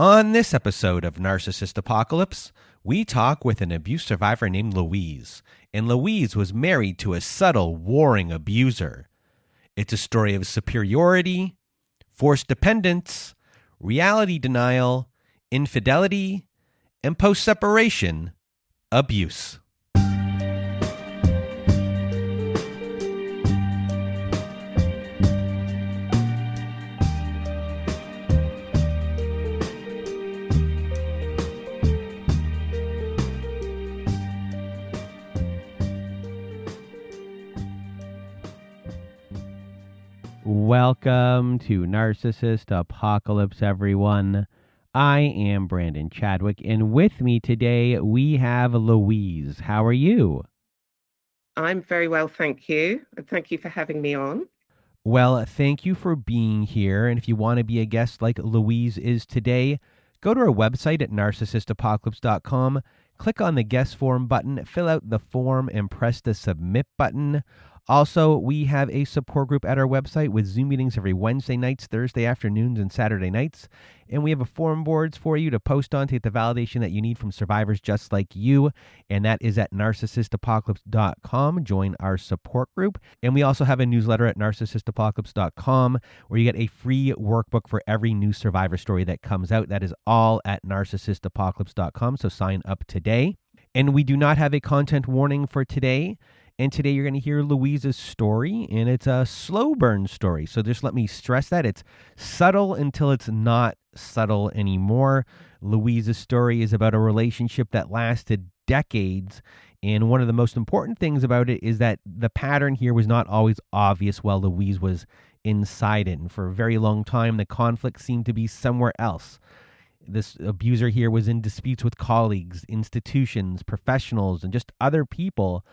On this episode of Narcissist Apocalypse, we talk with an abuse survivor named Louise, and Louise was married to a subtle, warring abuser. It's a story of superiority, forced dependence, reality denial, infidelity, and post-separation abuse. Welcome to Narcissist Apocalypse, everyone. I am Brandon Chadwick, and with me today we have Louise. How are you? I'm very well, thank you. And thank you for having me on. Well, thank you for being here. And if you want to be a guest like Louise is today, go to our website at narcissistapocalypse.com, click on the guest form button, fill out the form, and press the submit button. Also, we have a support group at our website with Zoom meetings every Wednesday nights, Thursday afternoons, and Saturday nights. And we have a forum boards for you to post on to get the validation that you need from survivors just like you. And that is at narcissistapocalypse.com. Join our support group. And we also have a newsletter at narcissistapocalypse.com where you get a free workbook for every new survivor story that comes out. That is all at narcissistapocalypse.com. So sign up today. And we do not have a content warning for today. And today you're going to hear Louise's story, and it's a slow burn story. So just let me stress that. It's subtle until it's not subtle anymore. Louise's story is about a relationship that lasted decades. And one of the most important things about it is that the pattern here was not always obvious while Louise was inside it. And for a very long time, the conflict seemed to be somewhere else. This abuser here was in disputes with colleagues, institutions, professionals, and just other people.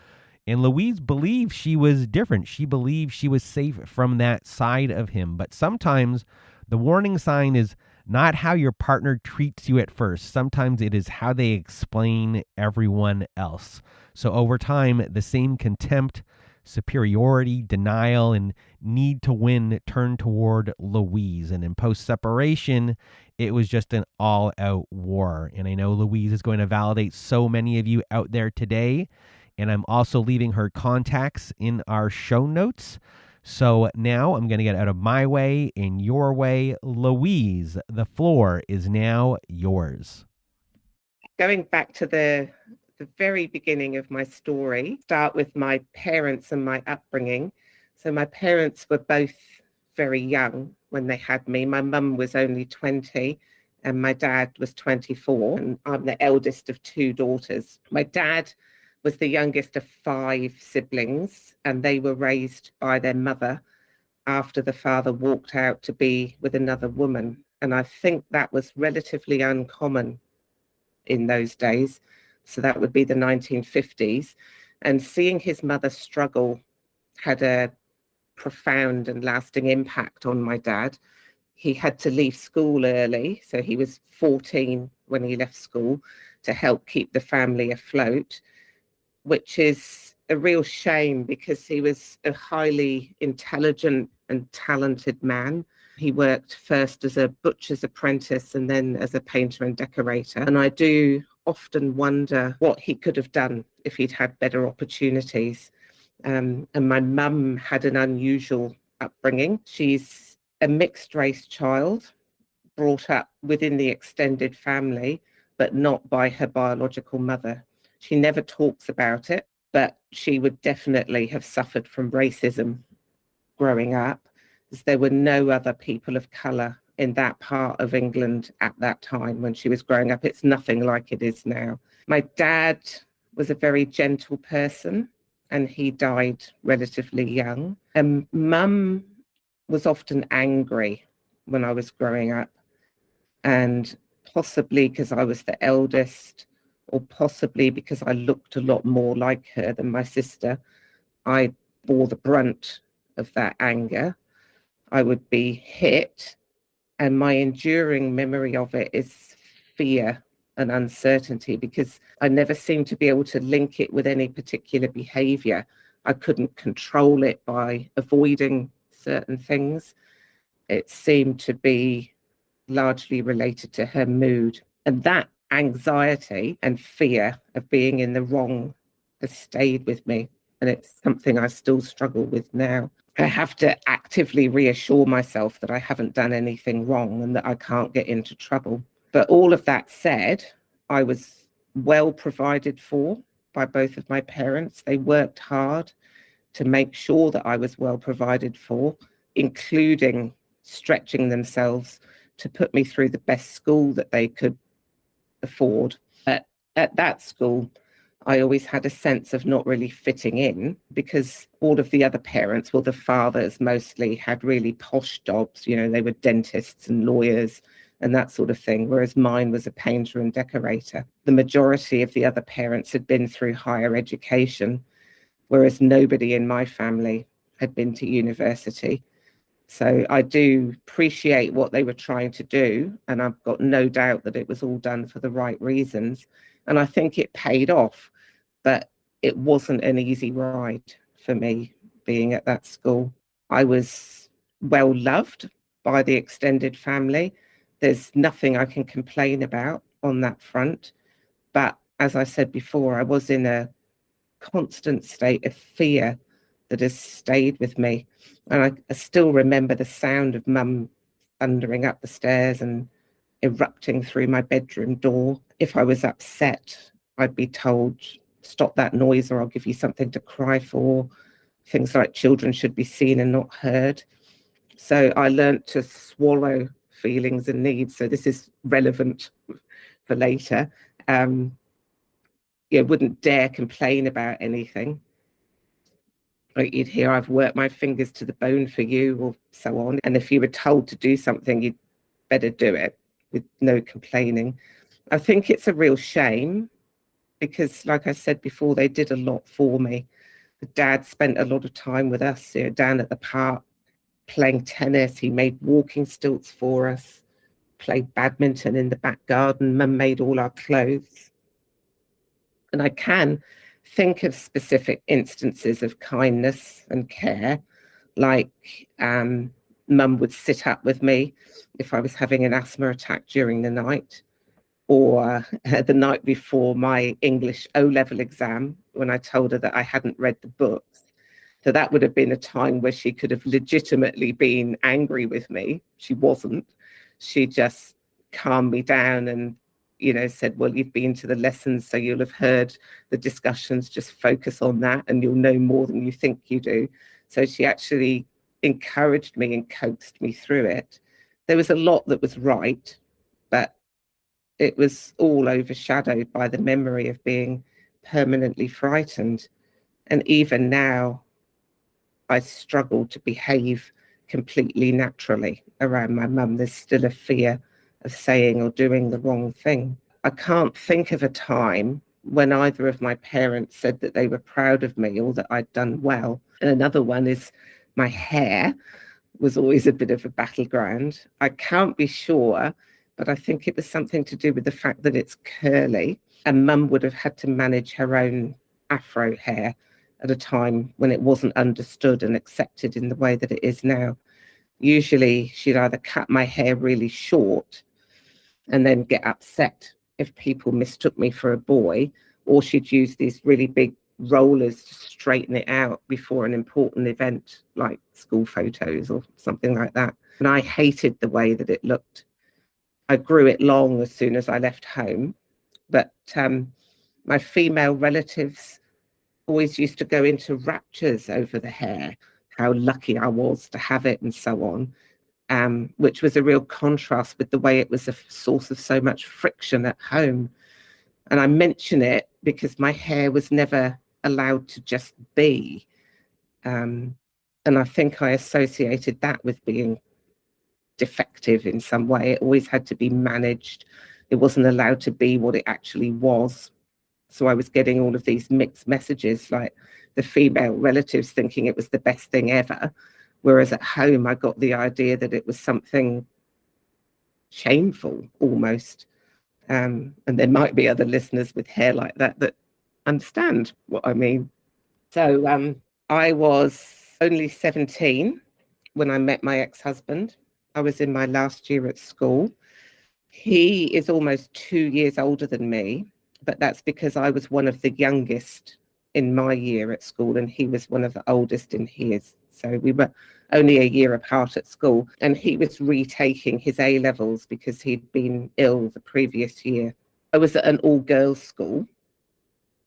And Louise believed she was different. She believed she was safe from that side of him. But sometimes the warning sign is not how your partner treats you at first. Sometimes it is how they explain everyone else. So over time, the same contempt, superiority, denial, and need to win turned toward Louise. And in post-separation, it was just an all-out war. And I know Louise is going to validate so many of you out there today. And I'm also leaving her contacts in our show notes. So now I'm going to get out of my way and your way. Louise, the floor is now yours. Going back to the very beginning of my story, start with my parents and my upbringing. So my parents were both very young when they had me. My mum was only 20 and my dad was 24. And I'm the eldest of two daughters. My dad was the youngest of 5 siblings, and they were raised by their mother after the father walked out to be with another woman. And I think that was relatively uncommon in those days. So that would be the 1950s. And seeing his mother struggle had a profound and lasting impact on my dad. He had to leave school early, so he was 14 when he left school to help keep the family afloat, which is a real shame because he was a highly intelligent and talented man. He worked first as a butcher's apprentice and then as a painter and decorator. And I do often wonder what he could have done if he'd had better opportunities. And my mum had an unusual upbringing. She's a mixed race child, brought up within the extended family, but not by her biological mother. She never talks about it, but she would definitely have suffered from racism growing up, as there were no other people of colour in that part of England at that time when she was growing up. It's nothing like it is now. My dad was a very gentle person and he died relatively young. And Mum was often angry when I was growing up, and possibly because I was the eldest, or possibly because I looked a lot more like her than my sister, I bore the brunt of that anger. I would be hit, and my enduring memory of it is fear and uncertainty, because I never seemed to be able to link it with any particular behavior. I couldn't control it by avoiding certain things. It seemed to be largely related to her mood. And that anxiety and fear of being in the wrong has stayed with me. And it's something I still struggle with now. I have to actively reassure myself that I haven't done anything wrong and that I can't get into trouble. But all of that said, I was well provided for by both of my parents. They worked hard to make sure that I was well provided for, including stretching themselves to put me through the best school that they could afford. At that school, I always had a sense of not really fitting in because all of the other parents, well, the fathers mostly had really posh jobs. You know, they were dentists and lawyers and that sort of thing, whereas mine was a painter and decorator. The majority of the other parents had been through higher education, whereas nobody in my family had been to university. So I do appreciate what they were trying to do, and I've got no doubt that it was all done for the right reasons. And I think it paid off, but it wasn't an easy ride for me being at that school. I was well loved by the extended family. There's nothing I can complain about on that front. But as I said before, I was in a constant state of fear that has stayed with me. And I still remember the sound of Mum thundering up the stairs and erupting through my bedroom door. If I was upset, I'd be told, stop that noise or I'll give you something to cry for. Things like children should be seen and not heard. So I learned to swallow feelings and needs. So this is relevant for later. Wouldn't dare complain about anything. Like you'd hear, I've worked my fingers to the bone for you, or so on. And if you were told to do something, you'd better do it with no complaining. I think it's a real shame because, like I said before, they did a lot for me. The dad spent a lot of time with us, down at the park, playing tennis. He made walking stilts for us, played badminton in the back garden. Mum made all our clothes. And I can think of specific instances of kindness and care, like Mum would sit up with me if I was having an asthma attack during the night, or the night before my English O-level exam when I told her that I hadn't read the books. So that would have been a time where she could have legitimately been angry with me. She wasn't. She just calmed me down and said, well, you've been to the lessons, so you'll have heard the discussions, just focus on that and you'll know more than you think you do. So she actually encouraged me and coaxed me through it. There was a lot that was right, but it was all overshadowed by the memory of being permanently frightened. And even now, I struggle to behave completely naturally around my mum. There's still a fear of saying or doing the wrong thing. I can't think of a time when either of my parents said that they were proud of me or that I'd done well. And another one is my hair was always a bit of a battleground. I can't be sure, but I think it was something to do with the fact that it's curly, and Mum would have had to manage her own afro hair at a time when it wasn't understood and accepted in the way that it is now. Usually she'd either cut my hair really short and then get upset if people mistook me for a boy, or she'd use these really big rollers to straighten it out before an important event like school photos or something like that. And I hated the way that it looked. I grew it long as soon as I left home, but my female relatives always used to go into raptures over the hair, how lucky I was to have it and so on. Which was a real contrast with the way it was a source of so much friction at home. And I mention it because my hair was never allowed to just be. And I think I associated that with being defective in some way. It always had to be managed. It wasn't allowed to be what it actually was. So I was getting all of these mixed messages, like the female relatives thinking it was the best thing ever. Whereas at home, I got the idea that it was something shameful almost. And there might be other listeners with hair like that understand what I mean. So I was only 17 when I met my ex-husband. I was in my last year at school. He is almost 2 years older than me, but that's because I was one of the youngest in my year at school and he was one of the oldest in his. So we were only a year apart at school, and he was retaking his A levels because he'd been ill the previous year. I was at an all-girls school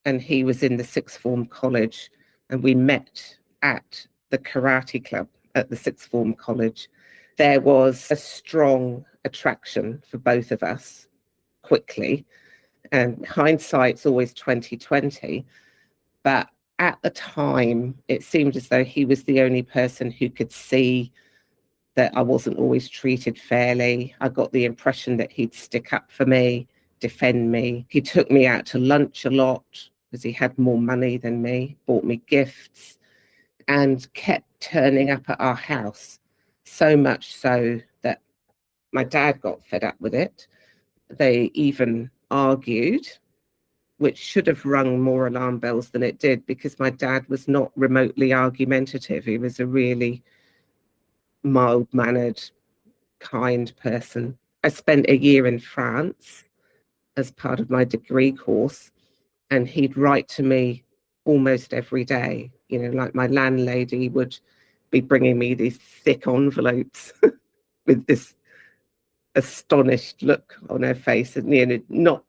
and he was in the sixth form college, and we met at the karate club at the sixth form college. There was a strong attraction for both of us quickly, and hindsight's always 2020, but at the time it seemed as though he was the only person who could see that I wasn't always treated fairly. I got the impression that he'd stick up for me, defend me. He took me out to lunch a lot because he had more money than me, bought me gifts, and kept turning up at our house, so much so that my dad got fed up with it. They even argued, which should have rung more alarm bells than it did, because my dad was not remotely argumentative. He was a really mild-mannered, kind person. I spent a year in France as part of my degree course, and he'd write to me almost every day. You know, like my landlady would be bringing me these thick envelopes with this astonished look on her face, and you know, not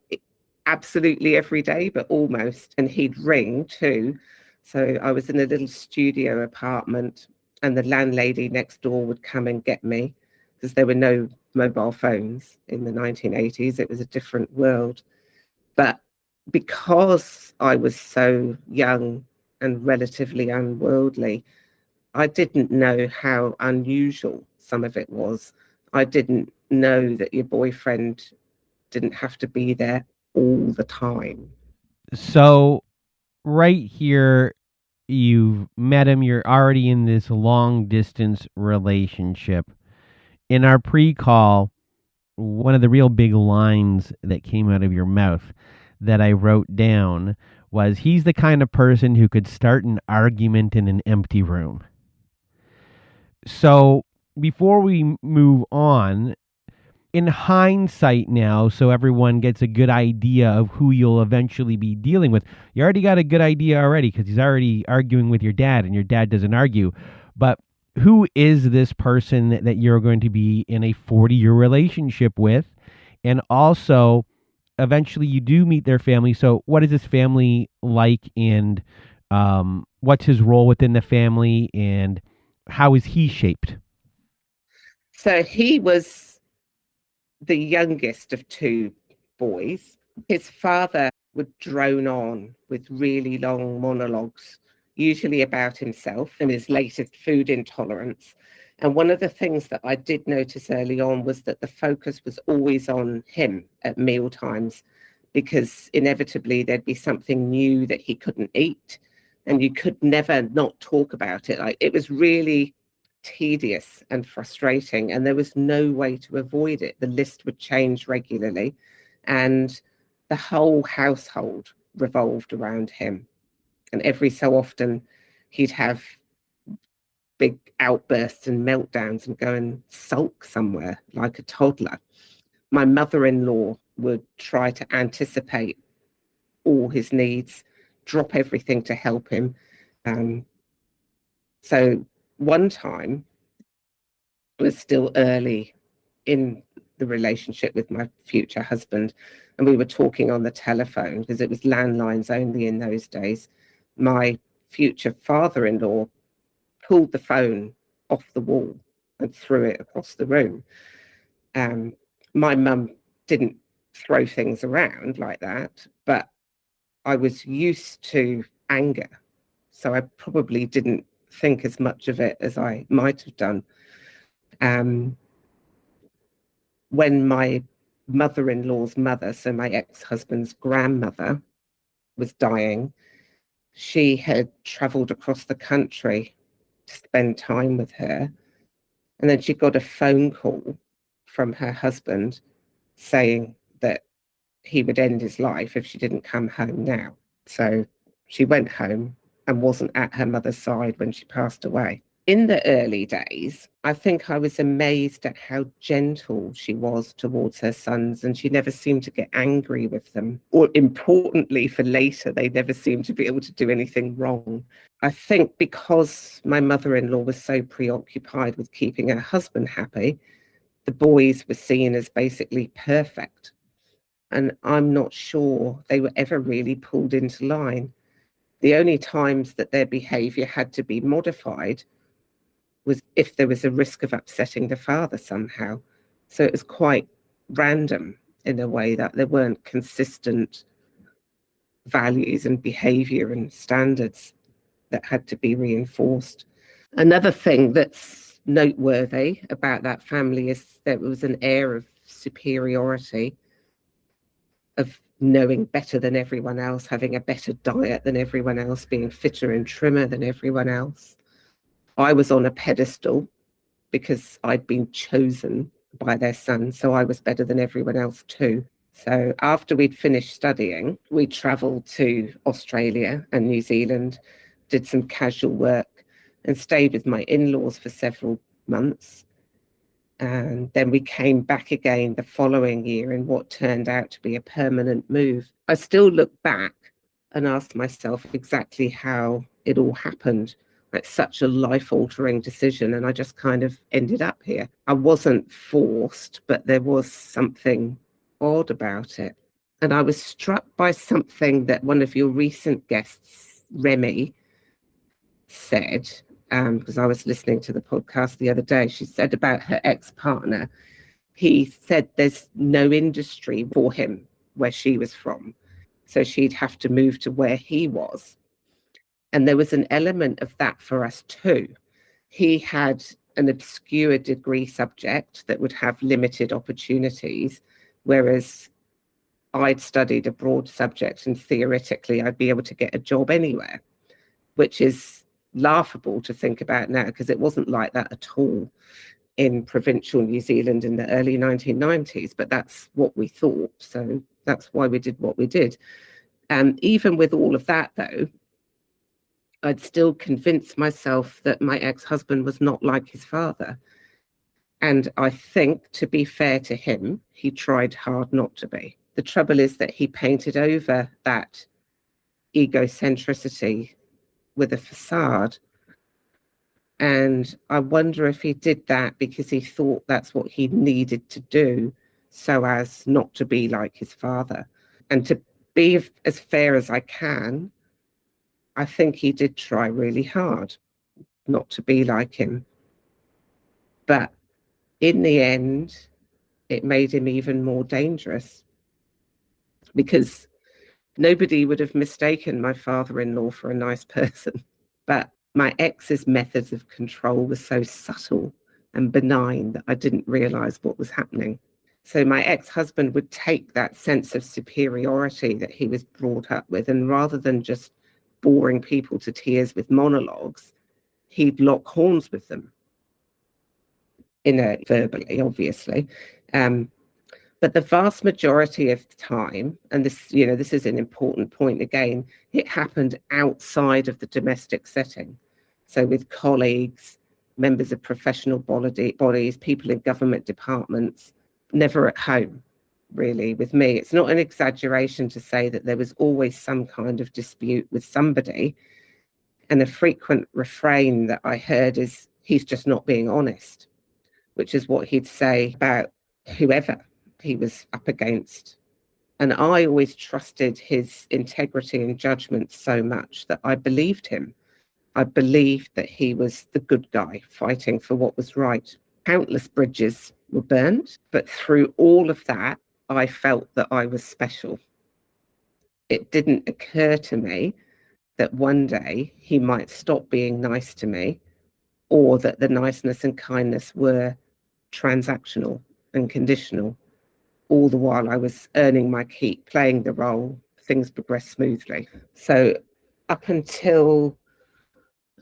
absolutely every day, but almost. And he'd ring too. So I was in a little studio apartment, and the landlady next door would come and get me, because there were no mobile phones in the 1980s. It was a different world. But because I was so young and relatively unworldly, I didn't know how unusual some of it was. I didn't know that your boyfriend didn't have to be there all the time. So, right here, you've met him, you're already in this long distance relationship. In our pre call, one of the real big lines that came out of your mouth that I wrote down was, he's the kind of person who could start an argument in an empty room. So, before we move on, in hindsight now, so everyone gets a good idea of who you'll eventually be dealing with. You already got a good idea already, because he's already arguing with your dad, and your dad doesn't argue. But who is this person that you're going to be in a 40-year relationship with? And also, eventually you do meet their family. So what is this family like, and what's his role within the family, and how is he shaped? So he was the youngest of two boys. His father would drone on with really long monologues, usually about himself and his latest food intolerance. And one of the things that I did notice early on was that the focus was always on him at meal times, because inevitably there'd be something new that he couldn't eat, and you could never not talk about it. Like, it was really tedious and frustrating, and there was no way to avoid it. The list would change regularly, and the whole household revolved around him. And every so often he'd have big outbursts and meltdowns and go and sulk somewhere like a toddler. My mother-in-law would try to anticipate all his needs, drop everything to help him. So one time, it was still early in the relationship with my future husband, and we were talking on the telephone, because it was landlines only in those days. My future father-in-law pulled the phone off the wall and threw it across the room. My mum didn't throw things around like that, but I was used to anger, so I probably didn't think as much of it as I might have done. When my mother-in-law's mother, so my ex-husband's grandmother, was dying, she had travelled across the country to spend time with her. And then she got a phone call from her husband saying that he would end his life if she didn't come home now. So she went home and wasn't at her mother's side when she passed away. In the early days, I think I was amazed at how gentle she was towards her sons, and she never seemed to get angry with them. Or importantly, for later, they never seemed to be able to do anything wrong. I think because my mother-in-law was so preoccupied with keeping her husband happy, the boys were seen as basically perfect. And I'm not sure they were ever really pulled into line. The only times that their behavior had to be modified was if there was a risk of upsetting the father somehow. So it was quite random in a way, that there weren't consistent values and behavior and standards that had to be reinforced. Another thing that's noteworthy about that family is there was an air of superiority, of knowing better than everyone else, having a better diet than everyone else, being fitter and trimmer than everyone else. I was on a pedestal because I'd been chosen by their son, so I was better than everyone else too. So after we'd finished studying, we travelled to Australia and New Zealand, did some casual work, and stayed with my in-laws for several months. And then we came back again the following year in what turned out to be a permanent move. I still look back and ask myself exactly how it all happened. It's such a life-altering decision, and I just kind of ended up here. I wasn't forced, but there was something odd about it. And I was struck by something that one of your recent guests, Remy, said, because I was listening to the podcast the other day. She said about her ex-partner, he said there's no industry for him where she was from, so she'd have to move to where he was. And there was an element of that for us too. He had an obscure degree subject that would have limited opportunities, whereas I'd studied a broad subject and theoretically I'd be able to get a job anywhere, which is laughable to think about now, because it wasn't like that at all in provincial New Zealand in the early 1990s, but that's what we thought. So that's why we did what we did. And even with all of that, though, I'd still convinced myself that my ex-husband was not like his father. And I think, to be fair to him, he tried hard not to be. The trouble is that he painted over that egocentricity with a facade. And I wonder if he did that because he thought that's what he needed to do so as not to be like his father. And to be as fair as I can, I think he did try really hard not to be like him. But in the end, it made him even more dangerous, because nobody would have mistaken my father-in-law for a nice person. But my ex's methods of control were so subtle and benign that I didn't realize what was happening. So my ex-husband would take that sense of superiority that he was brought up with, and rather than just boring people to tears with monologues, he'd lock horns with them, verbally, obviously. But the vast majority of the time, and this is an important point again, it happened outside of the domestic setting. So with colleagues, members of professional bodies, people in government departments, never at home, really, with me. It's not an exaggeration to say that there was always some kind of dispute with somebody. And a frequent refrain that I heard is, he's just not being honest, which is what he'd say about whoever he was up against. And I always trusted his integrity and judgment so much that I believed him. I believed that he was the good guy fighting for what was right. Countless bridges were burned, but through all of that, I felt that I was special. It didn't occur to me that one day he might stop being nice to me, or that the niceness and kindness were transactional and conditional. All the while I was earning my keep, playing the role, things progressed smoothly. So up until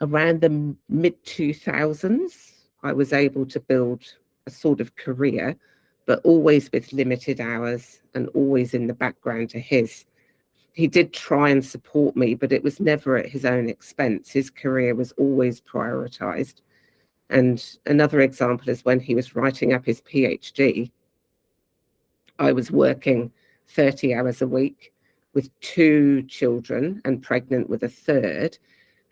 around the mid-2000s, I was able to build a sort of career, but always with limited hours and always in the background to his. He did try and support me, but it was never at his own expense. His career was always prioritized. And another example is when he was writing up his PhD, I was working 30 hours a week with 2 children and pregnant with a third.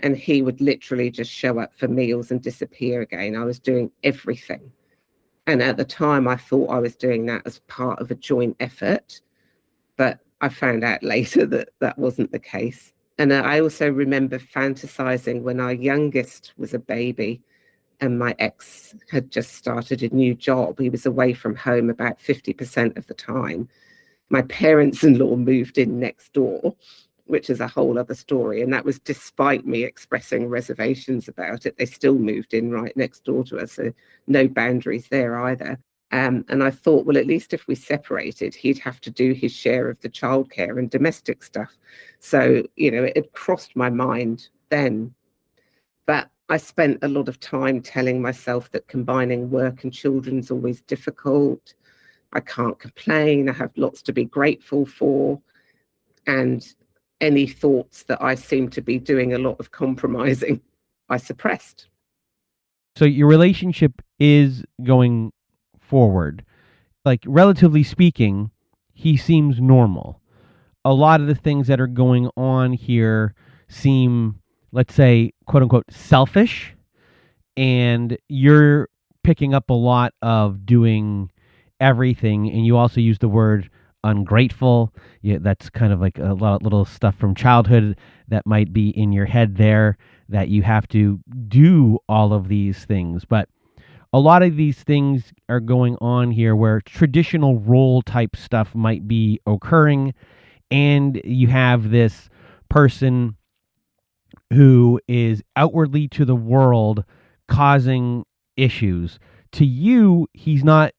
And he would literally just show up for meals and disappear again. I was doing everything. And at the time, I thought I was doing that as part of a joint effort. But I found out later that that wasn't the case. And I also remember fantasizing when our youngest was a baby and my ex had just started a new job. He was away from home about 50% of the time. My parents-in-law moved in next door, which is a whole other story. And that was despite me expressing reservations about it. They still moved in right next door to us. So no boundaries there either. And I thought, well, at least if we separated, he'd have to do his share of the childcare and domestic stuff. So, it had crossed my mind then. But I spent a lot of time telling myself that combining work and children's always difficult. I can't complain. I have lots to be grateful for. And any thoughts that I seem to be doing a lot of compromising, I suppressed. So your relationship is going forward. Like, relatively speaking, he seems normal. A lot of the things that are going on here seem, let's say, quote unquote, selfish. And you're picking up a lot of doing everything. And you also use the word ungrateful. Yeah, that's kind of like a lot of little stuff from childhood that might be in your head there, that you have to do all of these things. But a lot of these things are going on here where traditional role type stuff might be occurring, and you have this person who is outwardly to the world causing issues. To you, he's not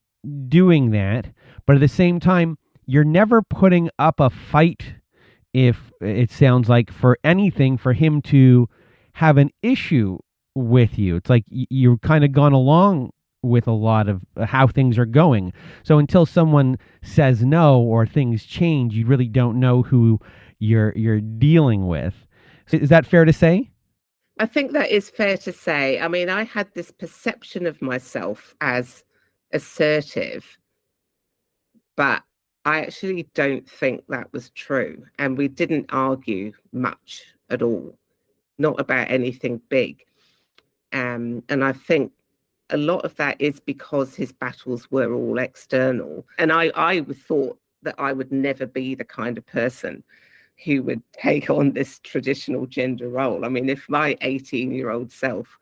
doing that, but at the same time, you're never putting up a fight, if it sounds like, for anything for him to have an issue with you. It's like you've kind of gone along with a lot of how things are going. So until someone says no or things change, you really don't know who you're dealing with. Is that fair to say? I think that is fair to say. I mean, I had this perception of myself as assertive, but I actually don't think that was true. And we didn't argue much at all, not about anything big. And I think a lot of that is because his battles were all external. And I thought that I would never be the kind of person who would take on this traditional gender role. I mean, if my 18-year-old self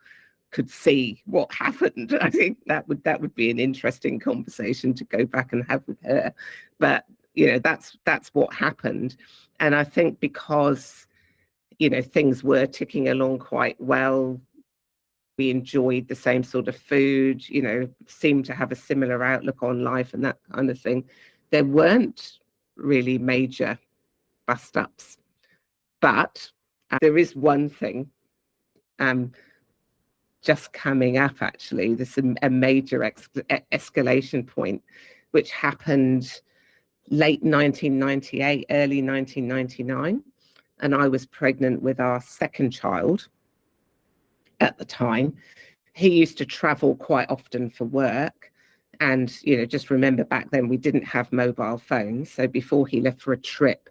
could see what happened, I think that would be an interesting conversation to go back and have with her. But that's what happened. And I think because things were ticking along quite well, we enjoyed the same sort of food, seemed to have a similar outlook on life and that kind of thing, there weren't really major bust ups. But there is one thing just coming up, actually. There's a major escalation point, which happened late 1998, early 1999. And I was pregnant with our second child at the time. He used to travel quite often for work. And, just remember back then we didn't have mobile phones. So before he left for a trip,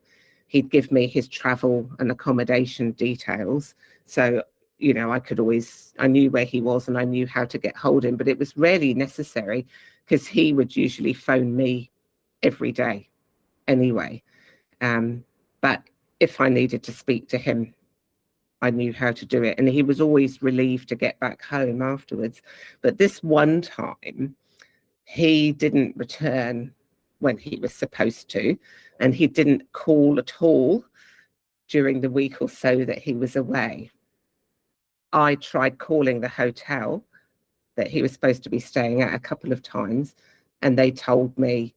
he'd give me his travel and accommodation details. So, I knew where he was and I knew how to get hold of him, but it was rarely necessary because he would usually phone me every day anyway. But if I needed to speak to him, I knew how to do it. And he was always relieved to get back home afterwards. But this one time, he didn't return when he was supposed to, and he didn't call at all during the week or so that he was away. I tried calling the hotel that he was supposed to be staying at a couple of times, and they told me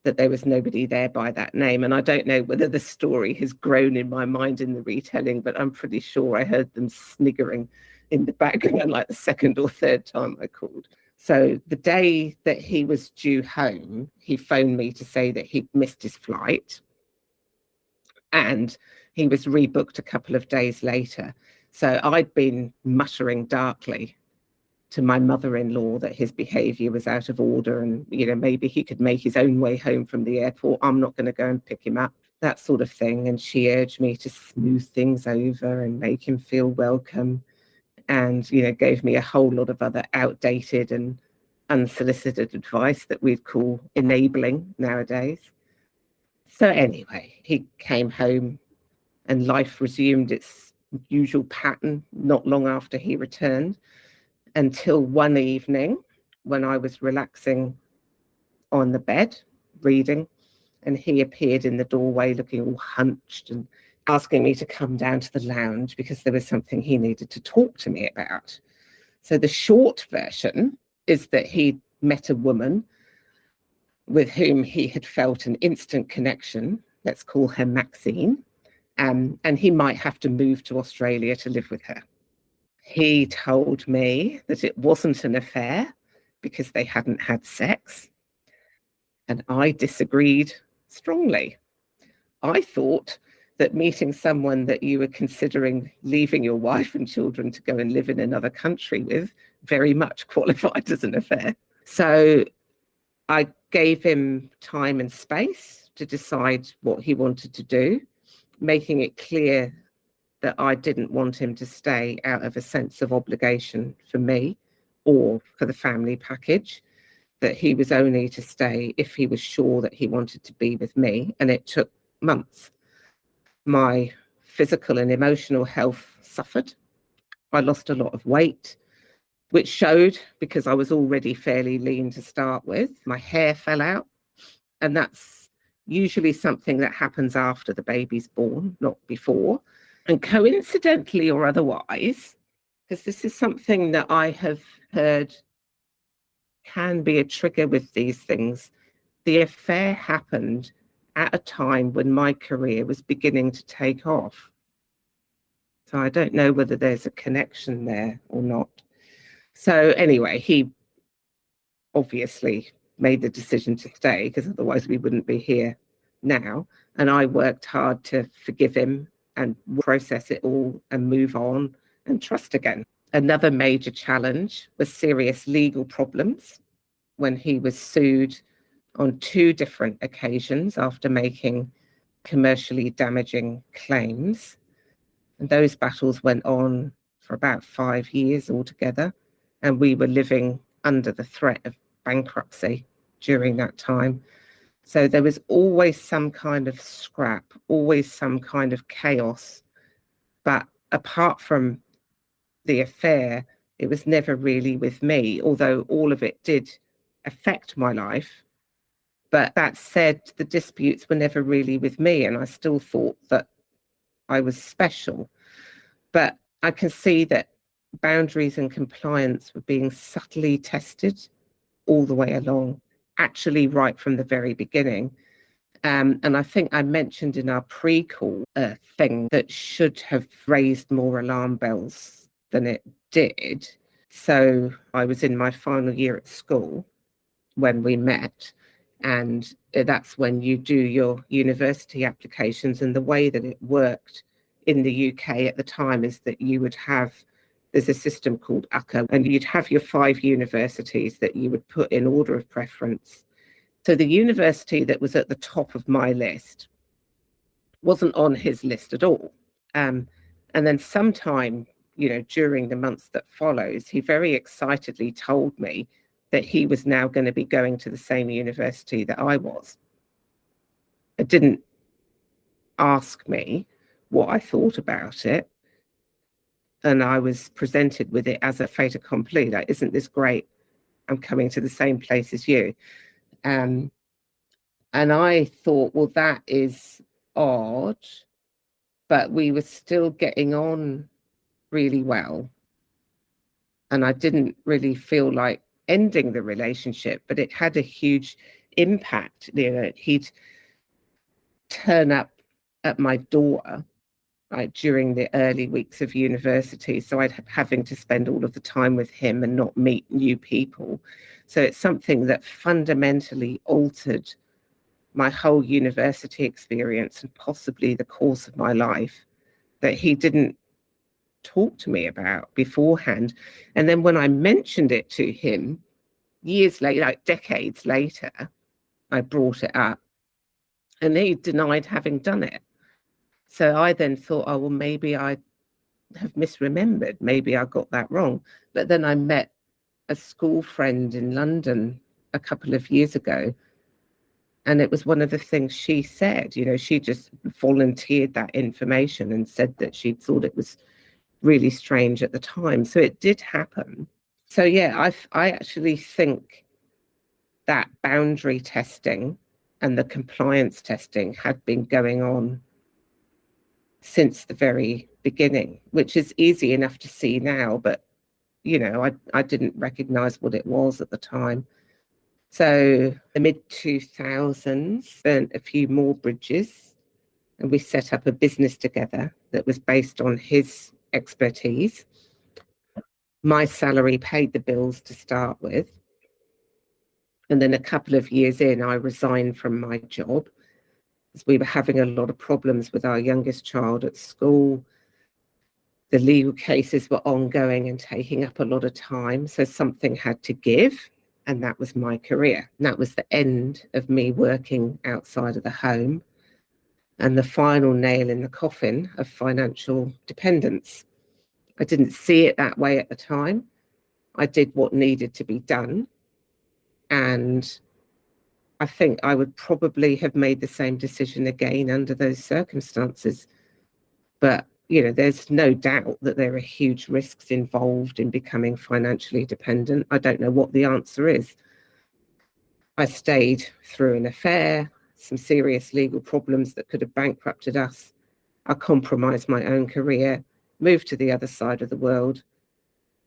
that there was nobody there by that name. And I don't know whether the story has grown in my mind in the retelling, but I'm pretty sure I heard them sniggering in the background like the second or third time I called. So the day that he was due home, he phoned me to say that he'd missed his flight and he was rebooked a couple of days later. So I'd been muttering darkly to my mother-in-law that his behavior was out of order and, maybe he could make his own way home from the airport. I'm not going to go and pick him up, that sort of thing. And she urged me to smooth things over and make him feel welcome, and, gave me a whole lot of other outdated and unsolicited advice that we'd call enabling nowadays. So anyway, he came home and life resumed its usual pattern not long after he returned, until one evening when I was relaxing on the bed, reading, and he appeared in the doorway looking all hunched and asking me to come down to the lounge because there was something he needed to talk to me about. So the short version is that he met a woman with whom he had felt an instant connection. Let's call her Maxine. And he might have to move to Australia to live with her. He told me that it wasn't an affair because they hadn't had sex. And I disagreed strongly. I thought that meeting someone that you were considering leaving your wife and children to go and live in another country with very much qualified as an affair. So I gave him time and space to decide what he wanted to do, making it clear that I didn't want him to stay out of a sense of obligation for me or for the family package, that he was only to stay if he was sure that he wanted to be with me. And it took months. My physical and emotional health suffered. I lost a lot of weight, which showed because I was already fairly lean to start with. My hair fell out, and that's usually something that happens after the baby's born, not before. And coincidentally or otherwise, because this is something that I have heard can be a trigger with these things, the affair happened at a time when my career was beginning to take off. So I don't know whether there's a connection there or not. So anyway, he obviously made the decision to stay because otherwise we wouldn't be here now. And I worked hard to forgive him and process it all and move on and trust again. Another major challenge was serious legal problems when he was sued on 2 different occasions after making commercially damaging claims. And those battles went on for about 5 years altogether. And we were living under the threat of bankruptcy during that time. So there was always some kind of scrap, always some kind of chaos. But apart from the affair, it was never really with me, although all of it did affect my life. But that said, the disputes were never really with me, and I still thought that I was special. But I can see that boundaries and compliance were being subtly tested all the way along, actually right from the very beginning. And I think I mentioned in our pre-call a thing that should have raised more alarm bells than it did. So I was in my final year at school when we met, and that's when you do your university applications. And the way that it worked in the UK at the time is that you would have, there's a system called UCA, and you'd have your 5 universities that you would put in order of preference. So the university that was at the top of my list wasn't on his list at all. And then sometime, during the months that follows, he very excitedly told me that he was now going to be going to the same university that I was. It didn't ask me what I thought about it. And I was presented with it as a fait accompli. Like, isn't this great? I'm coming to the same place as you. And I thought, well, that is odd, but we were still getting on really well. And I didn't really feel like ending the relationship, but it had a huge impact. He'd turn up at my door during the early weeks of university. So I'd having to spend all of the time with him and not meet new people. So it's something that fundamentally altered my whole university experience and possibly the course of my life, that he didn't talked to me about beforehand. And then when I mentioned it to him years later, like decades later, I brought it up and he denied having done it. So I then thought, oh, well, maybe I have misremembered. Maybe I got that wrong. But then I met a school friend in London a couple of years ago. And it was one of the things she said, she just volunteered that information and said that she thought it was really strange at the time. So it did happen. So yeah, I actually think that boundary testing and the compliance testing had been going on since the very beginning, which is easy enough to see now, but I didn't recognize what it was at the time. So the mid-2000s, burnt a few more bridges, and we set up a business together that was based on his expertise. My salary paid the bills to start with. And then a couple of years in, I resigned from my job as we were having a lot of problems with our youngest child at school. The legal cases were ongoing and taking up a lot of time. So something had to give. And that was my career. And that was the end of me working outside of the home and the final nail in the coffin of financial dependence. I didn't see it that way at the time. I did what needed to be done. And I think I would probably have made the same decision again under those circumstances. But, there's no doubt that there are huge risks involved in becoming financially dependent. I don't know what the answer is. I stayed through an affair, some serious legal problems that could have bankrupted us. I compromised my own career, moved to the other side of the world,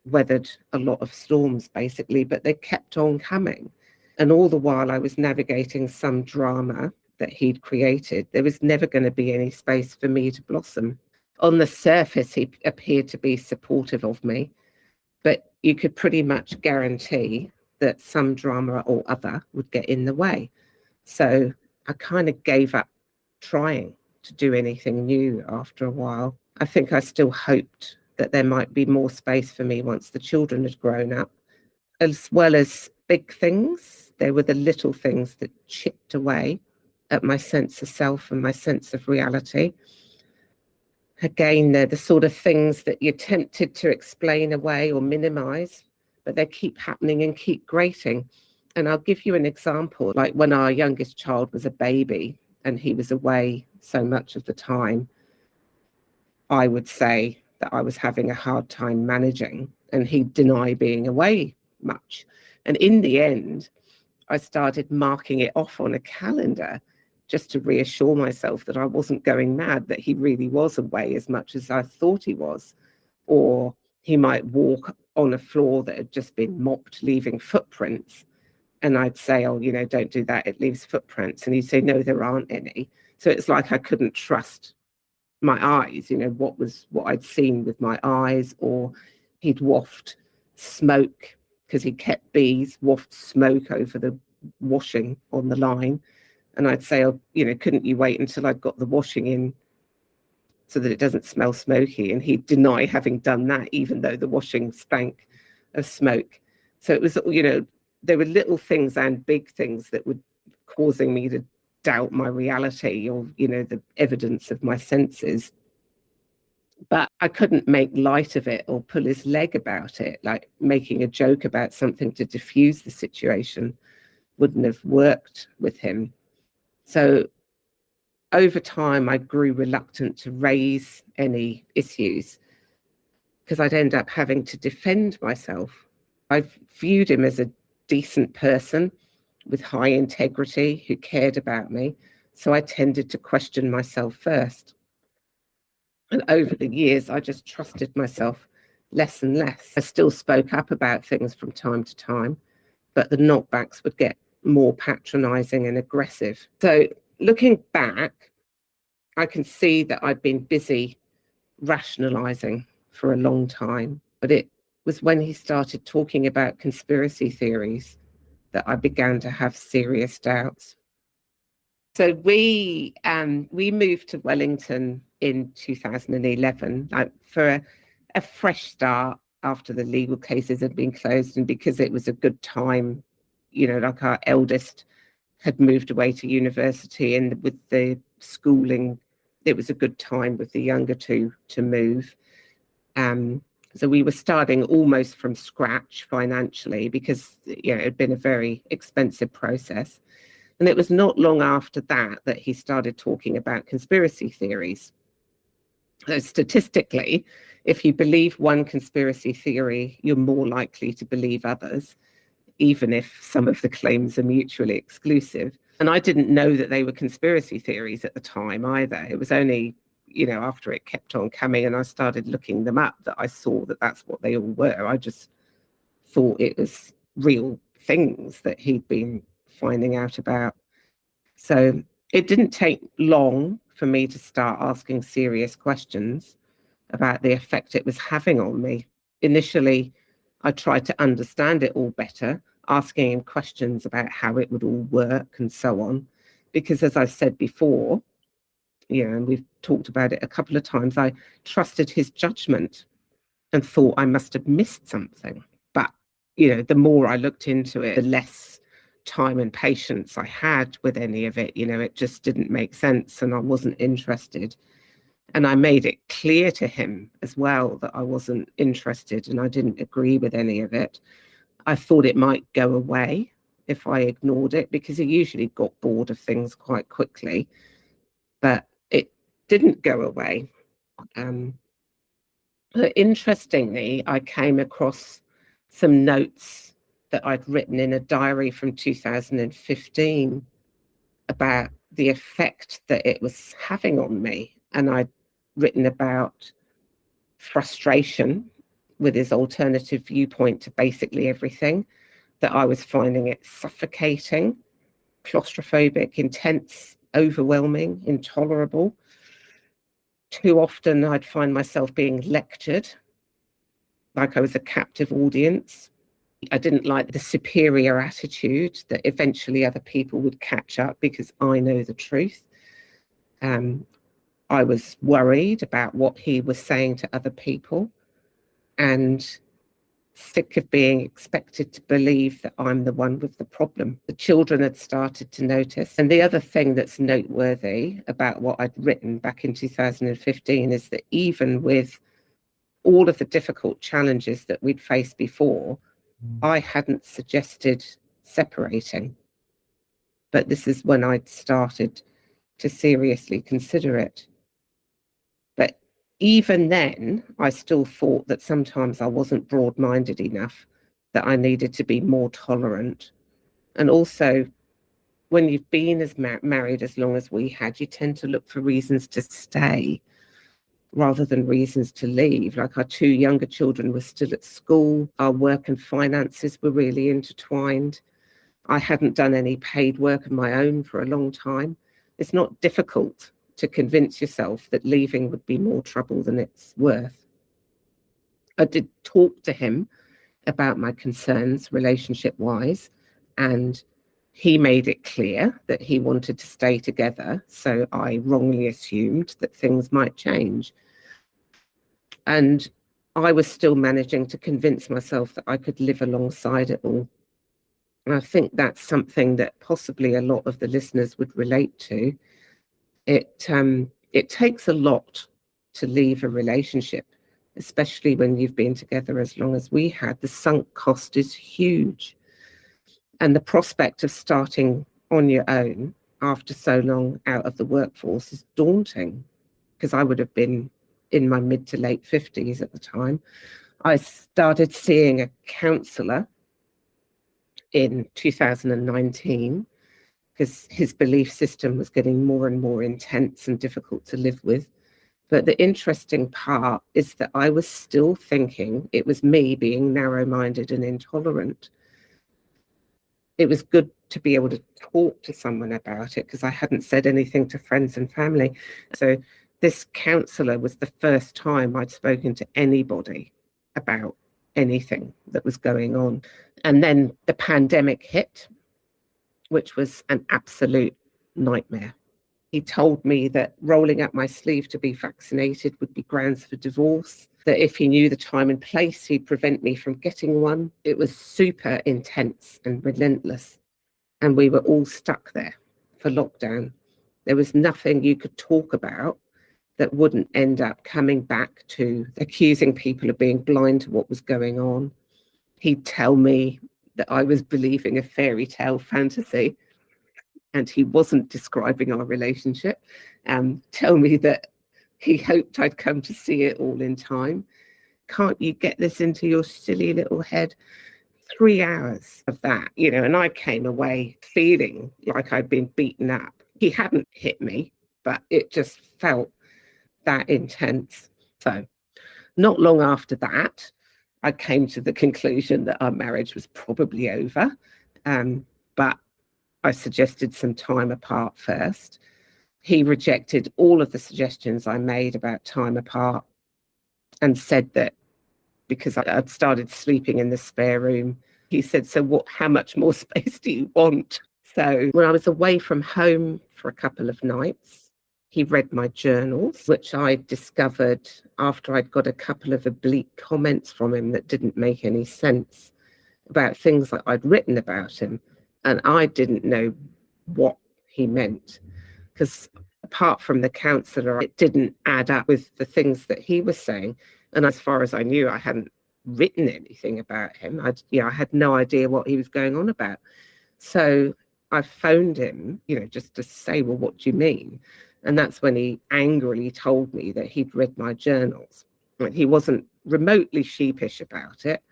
weathered a lot of storms, basically, but they kept on coming. And all the while I was navigating some drama that he'd created, there was never going to be any space for me to blossom. On the surface, he appeared to be supportive of me, but you could pretty much guarantee that some drama or other would get in the way. So I kind of gave up trying to do anything new after a while. I think I still hoped that there might be more space for me once the children had grown up. As well as big things, there were the little things that chipped away at my sense of self and my sense of reality. Again, they're the sort of things that you're tempted to explain away or minimize, but they keep happening and keep grating. And I'll give you an example. Like when our youngest child was a baby and he was away so much of the time, I would say that I was having a hard time managing, and he'd deny being away much. And in the end, I started marking it off on a calendar just to reassure myself that I wasn't going mad, that he really was away as much as I thought he was. Or he might walk on a floor that had just been mopped, leaving footprints. And I'd say, oh, don't do that, it leaves footprints. And he'd say, no, there aren't any. So it's like I couldn't trust my eyes, what I'd seen with my eyes. Or he'd waft smoke, because he kept bees, waft smoke over the washing on the line. And I'd say, oh, couldn't you wait until I'd got the washing in so that it doesn't smell smoky? And he'd deny having done that, even though the washing stank of smoke. So it was, there were little things and big things that were causing me to doubt my reality, or, the evidence of my senses. But I couldn't make light of it or pull his leg about it. Like making a joke about something to diffuse the situation wouldn't have worked with him. So over time, I grew reluctant to raise any issues because I'd end up having to defend myself. I viewed him as a decent person with high integrity who cared about me. So I tended to question myself first. And over the years, I just trusted myself less and less. I still spoke up about things from time to time, but the knockbacks would get more patronizing and aggressive. So looking back, I can see that I'd been busy rationalizing for a long time, but it was when he started talking about conspiracy theories that I began to have serious doubts. So we moved to Wellington in 2011, like for a fresh start after the legal cases had been closed, and because it was a good time, like our eldest had moved away to university, and with the schooling, it was a good time with the younger two to move. So we were starting almost from scratch financially because it had been a very expensive process. And it was not long after that he started talking about conspiracy theories. So statistically, if you believe one conspiracy theory, you're more likely to believe others, even if some of the claims are mutually exclusive. And I didn't know that they were conspiracy theories at the time either. It was only, after it kept on coming and I started looking them up that I saw that that's what they all were. I just thought it was real things that he'd been finding out about. So it didn't take long for me to start asking serious questions about the effect it was having on me. Initially, I tried to understand it all better, asking him questions about how it would all work and so on. Because as I said before, and we've talked about it a couple of times, I trusted his judgment and thought I must have missed something. But, the more I looked into it, the less time and patience I had with any of it. It just didn't make sense and I wasn't interested. And I made it clear to him as well that I wasn't interested and I didn't agree with any of it. I thought it might go away if I ignored it, because he usually got bored of things quite quickly. But it didn't go away. But interestingly, I came across some notes that I'd written in a diary from 2015 about the effect that it was having on me. And I'd written about frustration with his alternative viewpoint to basically everything, that I was finding it suffocating, claustrophobic, intense, overwhelming, intolerable. Too often I'd find myself being lectured like I was a captive audience. I didn't like the superior attitude that eventually other people would catch up because I know the truth. I was worried about what he was saying to other people and sick of being expected to believe that I'm the one with the problem. The children had started to notice. And the other thing that's noteworthy about what I'd written back in 2015 is that even with all of the difficult challenges that we'd faced before, I hadn't suggested separating. But this is when I'd started to seriously consider it. But even then, I still thought that sometimes I wasn't broad-minded enough, that I needed to be more tolerant. And also, when you've been as married as long as we had, you tend to look for reasons to stay rather than reasons to leave. Like our two younger children were still at school. Our work and finances were really intertwined. I hadn't done any paid work of my own for a long time. It's not difficult to convince yourself that leaving would be more trouble than it's worth. I did talk to him about my concerns relationship-wise, and he made it clear that he wanted to stay together, so I wrongly assumed that things might change. And I was still managing to convince myself that I could live alongside it all. And I think that's something that possibly a lot of the listeners would relate to. It takes a lot to leave a relationship, especially when you've been together as long as we had. The sunk cost is huge. And the prospect of starting on your own after so long out of the workforce is daunting, because I would have been in my mid to late 50s at the time. I started seeing a counsellor in 2019 because his belief system was getting more and more intense and difficult to live with. But the interesting part is that I was still thinking it was me being narrow-minded and intolerant. It was good to be able to talk to someone about it because I hadn't said anything to friends and family. So this counsellor was the first time I'd spoken to anybody about anything that was going on. And then the pandemic hit, which was an absolute nightmare. He told me that rolling up my sleeve to be vaccinated would be grounds for divorce, that if he knew the time and place, he'd prevent me from getting one. It was super intense and relentless. And we were all stuck there for lockdown. There was nothing you could talk about that wouldn't end up coming back to accusing people of being blind to what was going on. He'd tell me that I was believing a fairy tale fantasy and he wasn't describing our relationship. Tell me that he hoped I'd come to see it all in time. Can't you get this into your silly little head? 3 hours of that, and I came away feeling like I'd been beaten up. He hadn't hit me, but it just felt that intense. So not long after that, I came to the conclusion that our marriage was probably over. But I suggested some time apart first. He rejected all of the suggestions I made about time apart and said that because I'd started sleeping in the spare room, he said, so how much more space do you want? So when I was away from home for a couple of nights, he read my journals, which I discovered after I'd got a couple of oblique comments from him that didn't make any sense about things that I'd written about him. And I didn't know what he meant because apart from the counsellor, it didn't add up with the things that he was saying. And as far as I knew, I hadn't written anything about him. I had no idea what he was going on about. So I phoned him, just to say, well, what do you mean? And that's when he angrily told me that he'd read my journals. He wasn't remotely sheepish about it.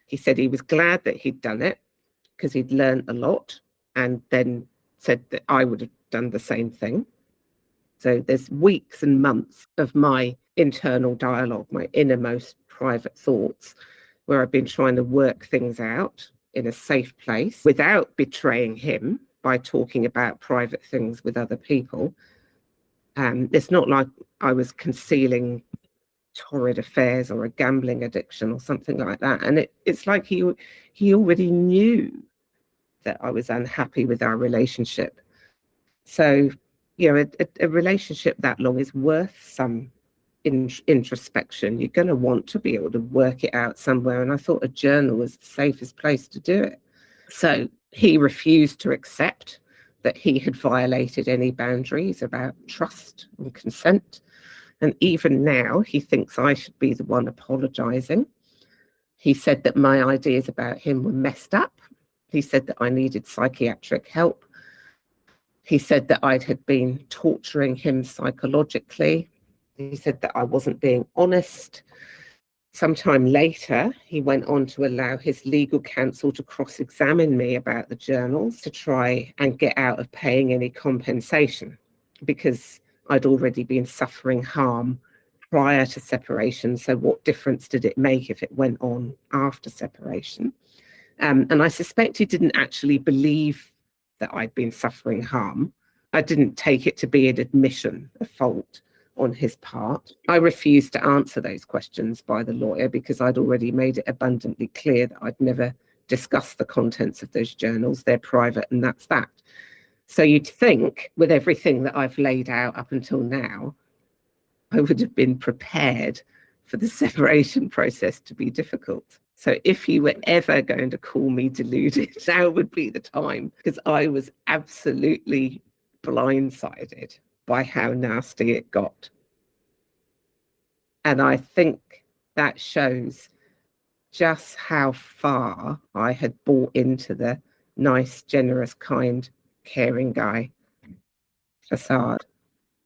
He said he was glad that he'd done it because he'd learned a lot, and then said that I would have done the same thing. So there's weeks and months of my internal dialogue, my innermost private thoughts, where I've been trying to work things out in a safe place without betraying him by talking about private things with other people. It's not like I was concealing torrid affairs or a gambling addiction or something like that. And it's like he already knew that I was unhappy with our relationship. So, a relationship that long is worth some introspection. You're going to want to be able to work it out somewhere. And I thought a journal was the safest place to do it. So he refused to accept that he had violated any boundaries about trust and consent. And even now, he thinks I should be the one apologizing. He said that my ideas about him were messed up. He said that I needed psychiatric help. He said that I had been torturing him psychologically. He said that I wasn't being honest. Sometime later, he went on to allow his legal counsel to cross-examine me about the journals to try and get out of paying any compensation because I'd already been suffering harm prior to separation. So what difference did it make if it went on after separation? And I suspect he didn't actually believe that I'd been suffering harm. I didn't take it to be an admission of fault on his part. I refused to answer those questions by the lawyer because I'd already made it abundantly clear that I'd never discussed the contents of those journals. They're private, and that's that. So you'd think with everything that I've laid out up until now, I would have been prepared for the separation process to be difficult. So if you were ever going to call me deluded, now would be the time, because I was absolutely blindsided by how nasty it got. And I think that shows just how far I had bought into the nice, generous, kind, caring guy facade.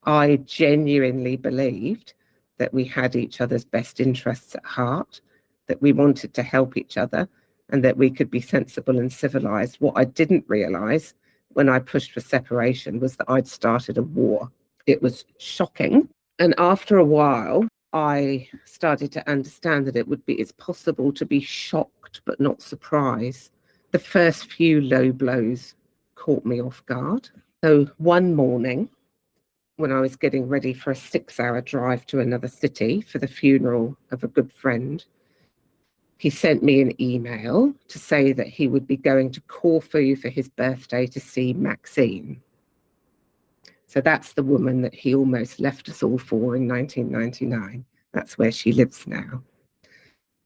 I genuinely believed that we had each other's best interests at heart, that we wanted to help each other, and that we could be sensible and civilized. What I didn't realize when I pushed for separation was that I'd started a war. It was shocking. And after a while, I started to understand that it's possible to be shocked but not surprised. The first few low blows caught me off guard. So one morning, when I was getting ready for a 6-hour drive to another city for the funeral of a good friend, he sent me an email to say that he would be going to Corfu for his birthday to see Maxine. So that's the woman that he almost left us all for in 1999. That's where she lives now.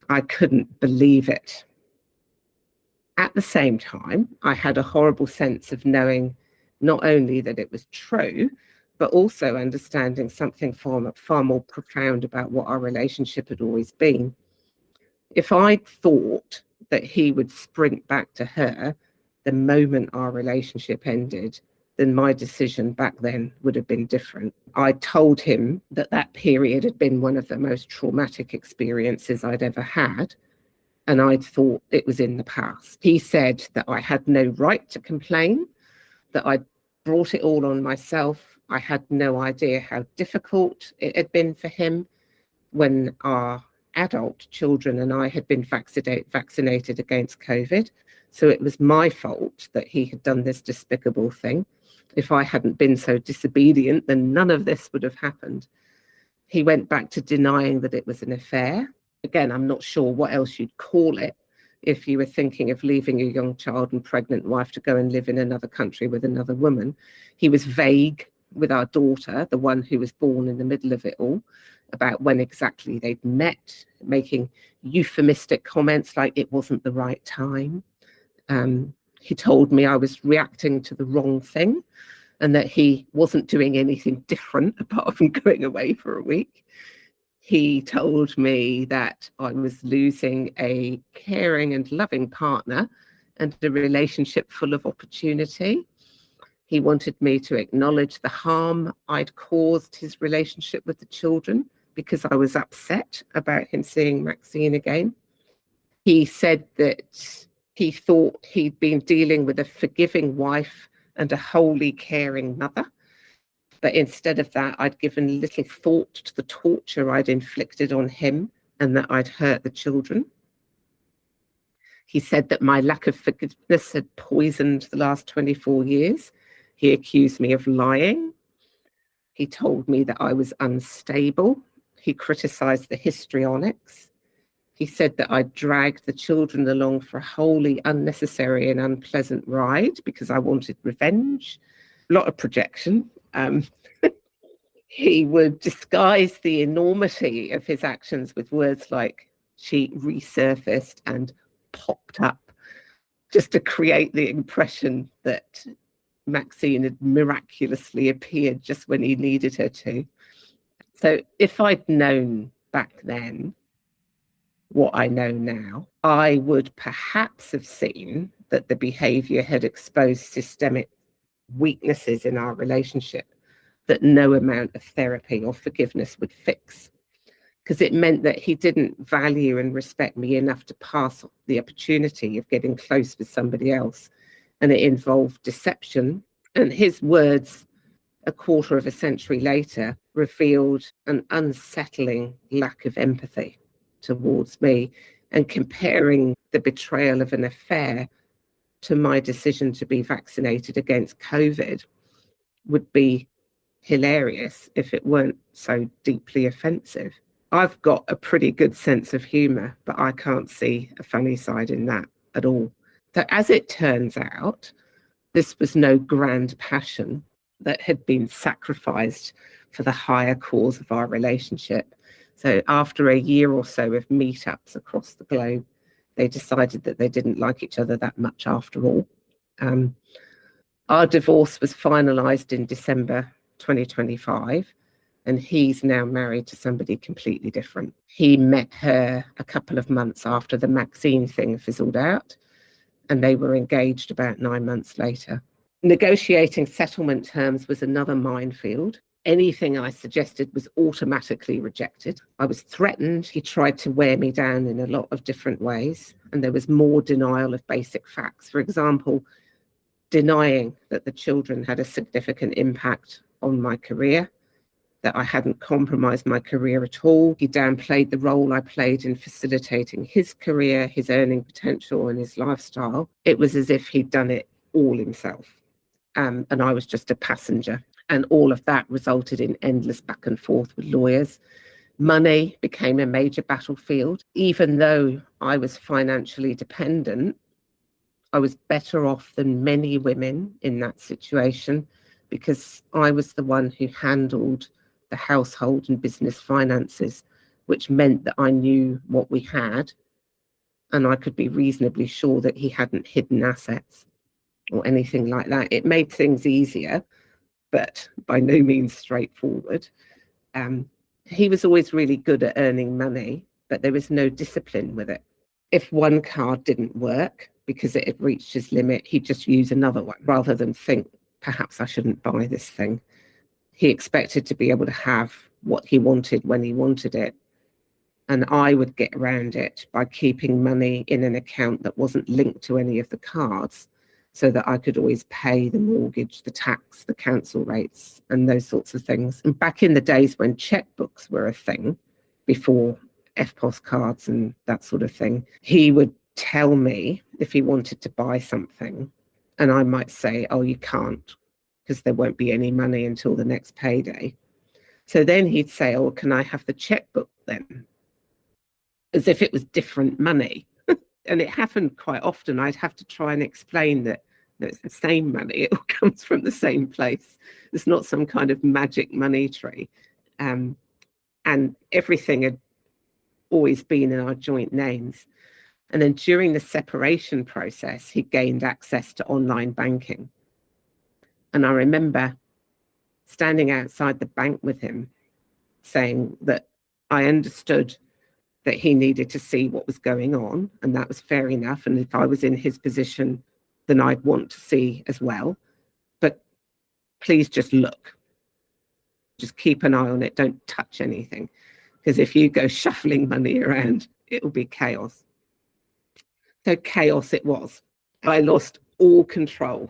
I couldn't believe it. At the same time, I had a horrible sense of knowing not only that it was true, but also understanding something far more profound about what our relationship had always been. If I'd thought that he would sprint back to her the moment our relationship ended, then my decision back then would have been different. I told him that that period had been one of the most traumatic experiences I'd ever had, and I'd thought it was in the past. He said that I had no right to complain, that I'd brought it all on myself. I had no idea how difficult it had been for him when our adult children and I had been vaccinated against COVID. So it was my fault that he had done this despicable thing. If I hadn't been so disobedient, then none of this would have happened. He went back to denying that it was an affair. Again, I'm not sure what else you'd call it if you were thinking of leaving a young child and pregnant wife to go and live in another country with another woman. He was vague with our daughter, the one who was born in the middle of it all, about when exactly they'd met, making euphemistic comments like it wasn't the right time. He told me I was reacting to the wrong thing and that he wasn't doing anything different apart from going away for a week. He told me that I was losing a caring and loving partner and a relationship full of opportunity. He wanted me to acknowledge the harm I'd caused his relationship with the children because I was upset about him seeing Maxine again. He said that he thought he'd been dealing with a forgiving wife and a wholly caring mother. But instead of that, I'd given little thought to the torture I'd inflicted on him and that I'd hurt the children. He said that my lack of forgiveness had poisoned the last 24 years. He accused me of lying. He told me that I was unstable. He criticized the histrionics. He said that I dragged the children along for a wholly unnecessary and unpleasant ride because I wanted revenge. A lot of projection. He would disguise the enormity of his actions with words like she resurfaced and popped up, just to create the impression that Maxine had miraculously appeared just when he needed her to. So if I'd known back then what I know now, I would perhaps have seen that the behavior had exposed systemic weaknesses in our relationship that no amount of therapy or forgiveness would fix, because it meant that he didn't value and respect me enough to pass the opportunity of getting close with somebody else. And it involved deception. And his words, a quarter of a century later, revealed an unsettling lack of empathy towards me. And comparing the betrayal of an affair to my decision to be vaccinated against COVID would be hilarious if it weren't so deeply offensive. I've got a pretty good sense of humor, but I can't see a funny side in that at all. So as it turns out, this was no grand passion that had been sacrificed for the higher cause of our relationship. So after a year or so of meetups across the globe, they decided that they didn't like each other that much after all. Our divorce was finalized in December 2025, and he's now married to somebody completely different. He met her a couple of months after the Maxine thing fizzled out, and they were engaged about 9 months later. Negotiating settlement terms was another minefield. Anything I suggested was automatically rejected. I was threatened. He tried to wear me down in a lot of different ways, and there was more denial of basic facts. For example, denying that the children had a significant impact on my career, that I hadn't compromised my career at all. He downplayed the role I played in facilitating his career, his earning potential, and his lifestyle. It was as if he'd done it all himself, and I was just a passenger. And all of that resulted in endless back and forth with lawyers. Money became a major battlefield. Even though I was financially dependent, I was better off than many women in that situation because I was the one who handled the household and business finances, which meant that I knew what we had and I could be reasonably sure that he hadn't hidden assets or anything like that. It made things easier, but by no means straightforward. He was always really good at earning money, but there was no discipline with it. If one card didn't work because it had reached his limit, he'd just use another one rather than think, perhaps I shouldn't buy this thing. He expected to be able to have what he wanted when he wanted it. And I would get around it by keeping money in an account that wasn't linked to any of the cards, so that I could always pay the mortgage, the tax, the council rates, and those sorts of things. And back in the days when checkbooks were a thing, before FPOS cards and that sort of thing, he would tell me if he wanted to buy something, and I might say, oh, you can't, because there won't be any money until the next payday. So then he'd say, oh, can I have the checkbook then? As if it was different money. And it happened quite often. I'd have to try and explain that no, it's the same money. It all comes from the same place. It's not some kind of magic money tree. And everything had always been in our joint names. And then during the separation process, he gained access to online banking. And I remember standing outside the bank with him saying that I understood that he needed to see what was going on, and that was fair enough. And if I was in his position, then I'd want to see as well. But please just look. Just keep an eye on it. Don't touch anything. Because if you go shuffling money around, it will be chaos. So chaos it was. I lost all control.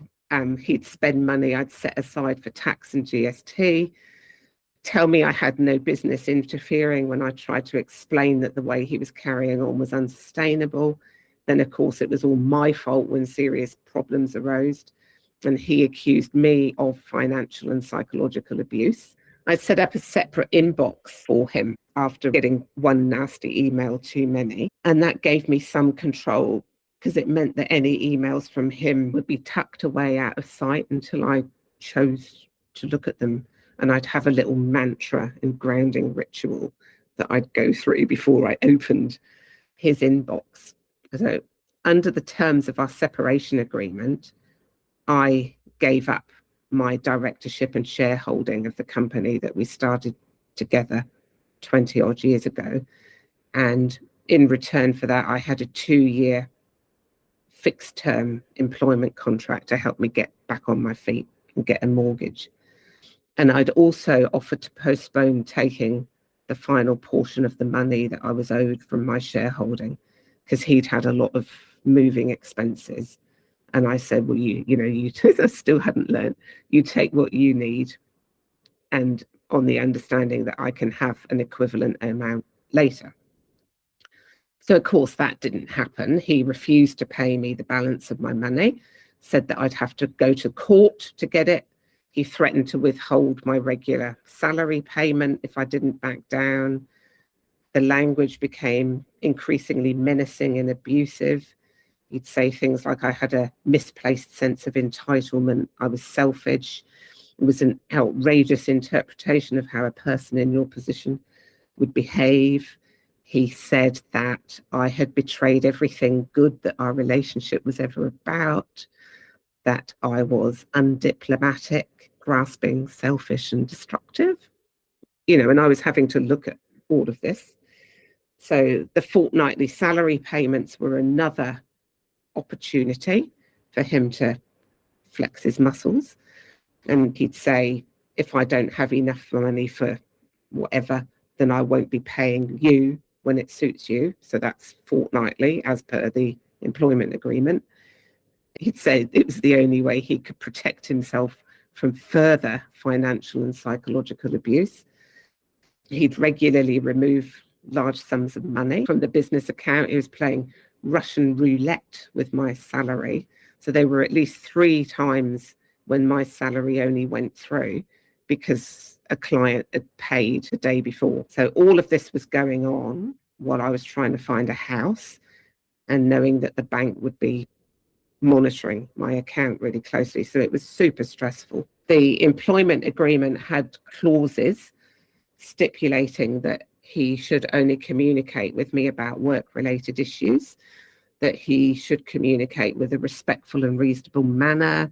He'd spend money I'd set aside for tax and GST, tell me I had no business interfering when I tried to explain that the way he was carrying on was unsustainable. Then, of course, it was all my fault when serious problems arose. And he accused me of financial and psychological abuse. I set up a separate inbox for him after getting one nasty email too many. And that gave me some control, because it meant that any emails from him would be tucked away out of sight until I chose to look at them. And I'd have a little mantra and grounding ritual that I'd go through before I opened his inbox. So under the terms of our separation agreement, I gave up my directorship and shareholding of the company that we started together 20 odd years ago. And in return for that, I had a 2-year fixed term employment contract to help me get back on my feet and get a mortgage. And I'd also offered to postpone taking the final portion of the money that I was owed from my shareholding, because he'd had a lot of moving expenses. And I said, well, you I still hadn't learned. You take what you need, and on the understanding that I can have an equivalent amount later. So, of course, that didn't happen. He refused to pay me the balance of my money, said that I'd have to go to court to get it. He threatened to withhold my regular salary payment if I didn't back down. The language became increasingly menacing and abusive. He'd say things like I had a misplaced sense of entitlement, I was selfish. It was an outrageous interpretation of how a person in your position would behave. He said that I had betrayed everything good that our relationship was ever about, that I was undiplomatic, grasping, selfish, and destructive. And I was having to look at all of this. So the fortnightly salary payments were another opportunity for him to flex his muscles. And he'd say, if I don't have enough money for whatever, then I won't be paying you when it suits you. So that's fortnightly as per the employment agreement. He'd say it was the only way he could protect himself from further financial and psychological abuse. He'd regularly remove large sums of money from the business account. He was playing Russian roulette with my salary. So there were at least 3 times when my salary only went through because a client had paid the day before. So all of this was going on while I was trying to find a house, and knowing that the bank would be monitoring my account really closely. So it was super stressful. The employment agreement had clauses stipulating that he should only communicate with me about work-related issues, that he should communicate with a respectful and reasonable manner,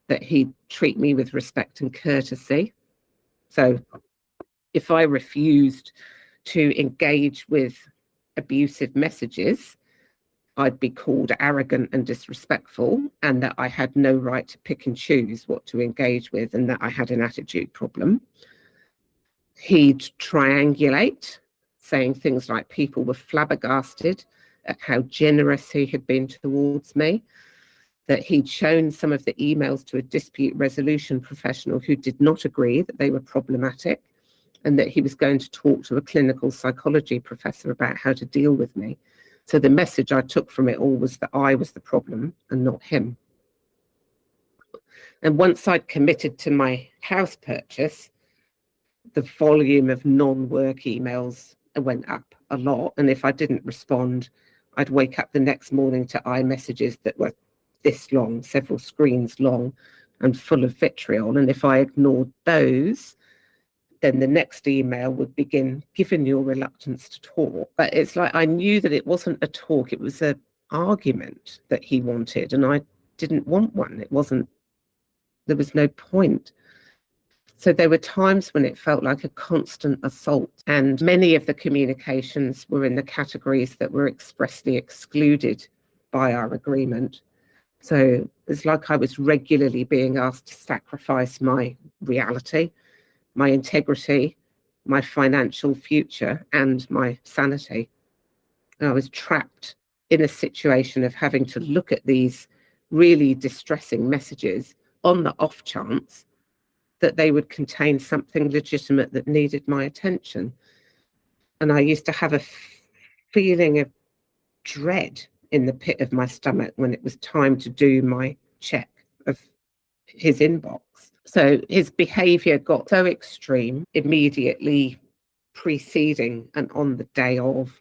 that he'd treat me with respect and courtesy. So if I refused to engage with abusive messages, I'd be called arrogant and disrespectful, and that I had no right to pick and choose what to engage with, and that I had an attitude problem. He'd triangulate, saying things like people were flabbergasted at how generous he had been towards me, that he'd shown some of the emails to a dispute resolution professional who did not agree that they were problematic, and that he was going to talk to a clinical psychology professor about how to deal with me. So the message I took from it all was that I was the problem and not him. And once I'd committed to my house purchase, the volume of non-work emails went up a lot. And if I didn't respond, I'd wake up the next morning to iMessages that were this long, several screens long, and full of vitriol. And if I ignored those, then the next email would begin, given your reluctance to talk. But it's like I knew that it wasn't a talk, it was an argument that he wanted, and I didn't want one. It wasn't, there was no point. So there were times when it felt like a constant assault, and many of the communications were in the categories that were expressly excluded by our agreement. So it's like I was regularly being asked to sacrifice my reality, my integrity, my financial future, and my sanity. And I was trapped in a situation of having to look at these really distressing messages on the off chance that they would contain something legitimate that needed my attention. And I used to have a feeling of dread in the pit of my stomach when it was time to do my check of his inbox. So his behavior got so extreme immediately preceding and on the day of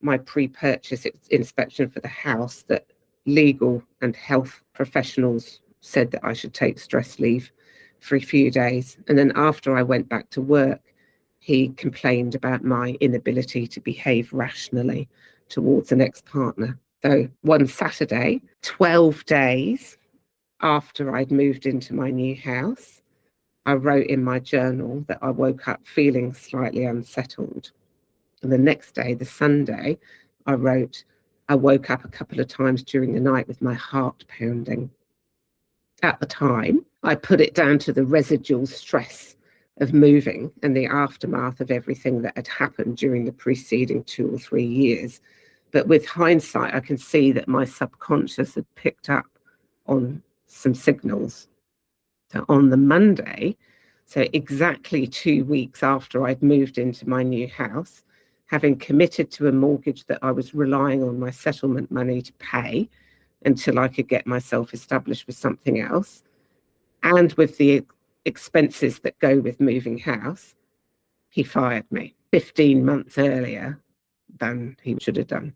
my pre-purchase inspection for the house that legal and health professionals said that I should take stress leave for a few days. And then after I went back to work, he complained about my inability to behave rationally towards an ex-partner. So one Saturday, 12 days after I'd moved into my new house, I wrote in my journal that I woke up feeling slightly unsettled. And the next day, the Sunday, I wrote, I woke up a couple of times during the night with my heart pounding. At the time, I put it down to the residual stress of moving and the aftermath of everything that had happened during the preceding 2 or 3 years. But with hindsight, I can see that my subconscious had picked up on some signals. So on the Monday, so exactly 2 weeks after I'd moved into my new house, having committed to a mortgage that I was relying on my settlement money to pay until I could get myself established with something else, and with the expenses that go with moving house, he fired me 15 months earlier than he should have done.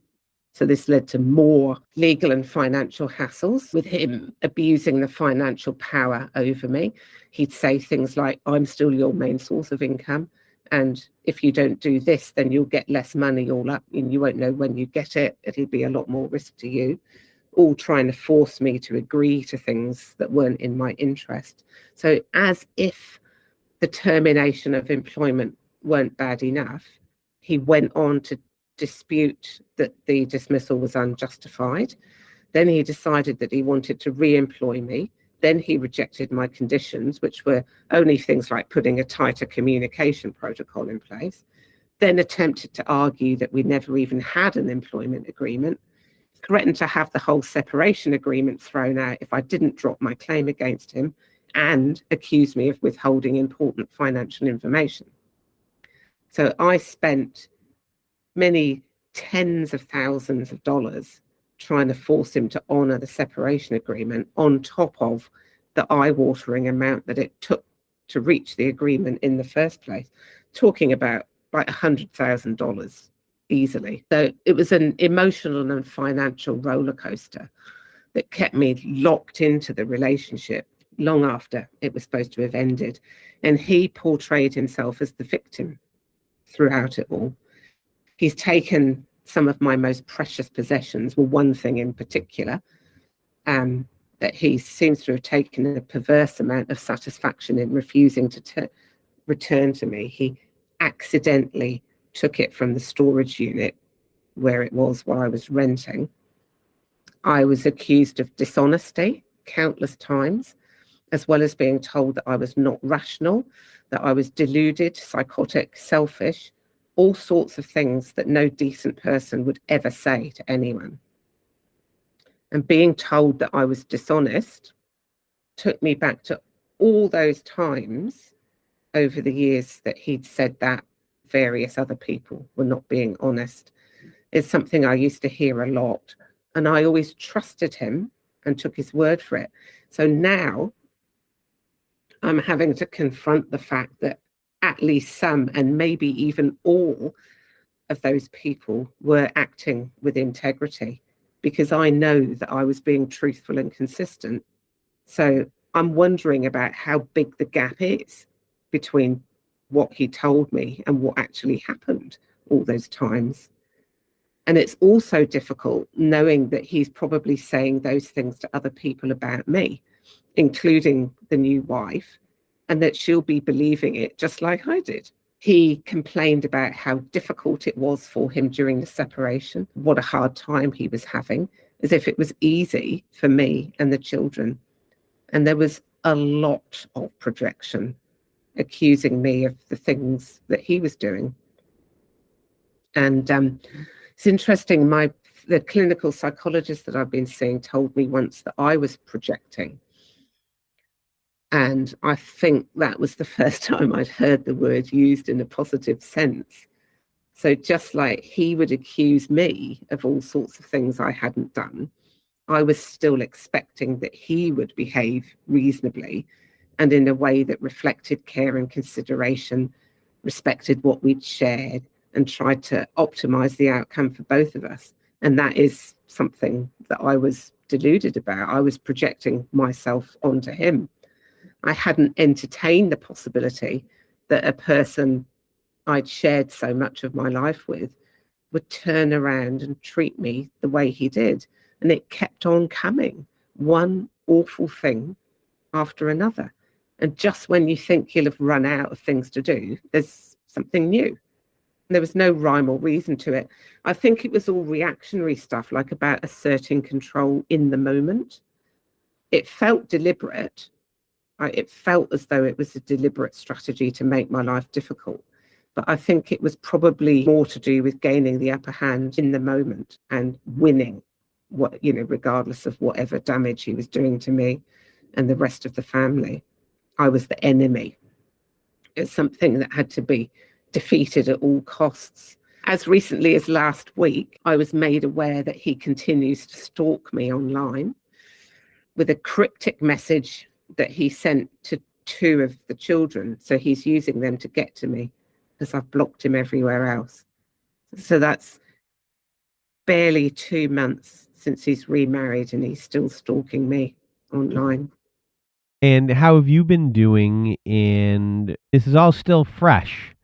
So this led to more legal and financial hassles, with him abusing the financial power over me. He'd say things like, I'm still your main source of income, and if you don't do this, then you'll get less money all up, and you won't know when you get it. It'll be a lot more risk to you. All trying to force me to agree to things that weren't in my interest. So as if the termination of employment weren't bad enough, he went on to dispute that the dismissal was unjustified. Then he decided that he wanted to re-employ me. Then he rejected my conditions, which were only things like putting a tighter communication protocol in place. Then attempted to argue that we never even had an employment agreement. Threatened to have the whole separation agreement thrown out if I didn't drop my claim against him, and accused me of withholding important financial information. So I spent many tens of thousands of dollars trying to force him to honor the separation agreement, on top of the eye-watering amount that it took to reach the agreement in the first place, talking about like $100,000 easily. So it was an emotional and financial roller coaster that kept me locked into the relationship long after it was supposed to have ended. And he portrayed himself as the victim throughout it all. He's taken some of my most precious possessions, well, one thing in particular, that he seems to have taken a perverse amount of satisfaction in refusing to return to me. He accidentally took it from the storage unit where it was while I was renting. I was accused of dishonesty countless times, as well as being told that I was not rational, that I was deluded, psychotic, selfish, all sorts of things that no decent person would ever say to anyone. And being told that I was dishonest took me back to all those times over the years that he'd said that various other people were not being honest. It's something I used to hear a lot. And I always trusted him and took his word for it. So now I'm having to confront the fact that at least some, and maybe even all, of those people were acting with integrity, because I know that I was being truthful and consistent. So I'm wondering about how big the gap is between what he told me and what actually happened all those times. And it's also difficult knowing that he's probably saying those things to other people about me, including the new wife, and that she'll be believing it just like I did. He complained about how difficult it was for him during the separation, what a hard time he was having, as if it was easy for me and the children. And there was a lot of projection, accusing me of the things that he was doing. And it's interesting, the clinical psychologist that I've been seeing told me once that I was projecting. And I think that was the first time I'd heard the word used in a positive sense. So just like he would accuse me of all sorts of things I hadn't done, I was still expecting that he would behave reasonably and in a way that reflected care and consideration, respected what we'd shared, and tried to optimize the outcome for both of us. And that is something that I was deluded about. I was projecting myself onto him. I hadn't entertained the possibility that a person I'd shared so much of my life with would turn around and treat me the way he did. And it kept on coming, one awful thing after another. And just when you think you'll have run out of things to do, there's something new. There was no rhyme or reason to it. I think it was all reactionary stuff, like about asserting control in the moment. It felt deliberate. It felt as though it was a deliberate strategy to make my life difficult. But I think it was probably more to do with gaining the upper hand in the moment and winning, regardless of whatever damage he was doing to me and the rest of the family. I was the enemy. It's something that had to be defeated at all costs. As recently as last week, I was made aware that he continues to stalk me online with a cryptic message that he sent to 2 of the children. So he's using them to get to me because I've blocked him everywhere else. So that's barely 2 months since he's remarried and he's still stalking me online. And how have you been doing? And this is all still fresh.